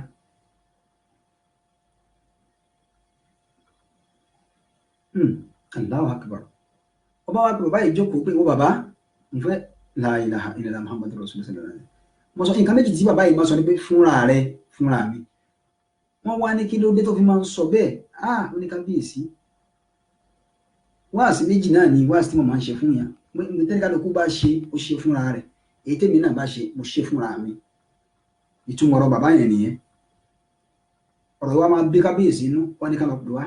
Allahu akbar ọba wa pe bàbá yìí jókòó pé wọ́n bàbá mo fẹ́ la ilaha illallah Muhammadu Rasulullah mo sọ nǹkan méjì tí bàbá yìí máa sọ ni pé fúnra rẹ fúnra mi wọ́n wá ní kí ló dé tó fi máa ń sọ bẹ́ẹ̀ ó ní kábíyèsí wáàsí méjì náà ni wáàsí tí mo máa ń ṣe fún yàn mo tẹ́lẹ̀ kálukú bá ṣe ó ṣe fúnra rẹ̀ èyí tèmi náà bá ṣe mo ṣe fúnra mi ìtumọ̀ ọ̀rọ̀ bàbá yẹn nìyẹn ọ̀rọ̀ wa máa bí kábíyèsí inú wọ́n ní ká lọ pè wá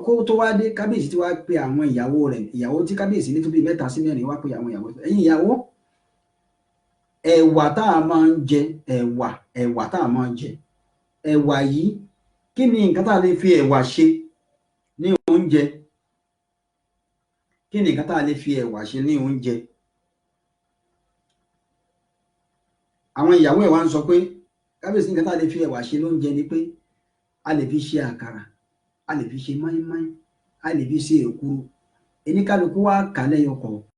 kó tó wá dé kábíyèsí tí wá pe àwọn ìyàwó rẹ̀ ìyàwó tí kábíyèsí ní tó bí 3 sí 4 wá pe àwọn ìyàwó ẹ̀yin ìyàwó ẹ̀wà tá a máa ń jẹ ẹ̀wà tá a máa ń jẹ ẹ̀wà yìí kí ni nǹkan tá a lè fi ẹ̀wà ṣe ní oúnjẹ kí ni nǹkan tá a lè fi ẹ̀wà ṣe ní oúnjẹ àwọn ìyàwó ẹ̀ wá ń sọ pé kábíyèsí nǹkan tá a lè fi ẹ̀wà ṣe lóúnjẹ ni pé a lè fi ṣe àkàrà a lè fi ṣe máínmáín a lè fi ṣe èkuru eníkálukú wá kà lẹ́yọ kọ̀ọ̀kan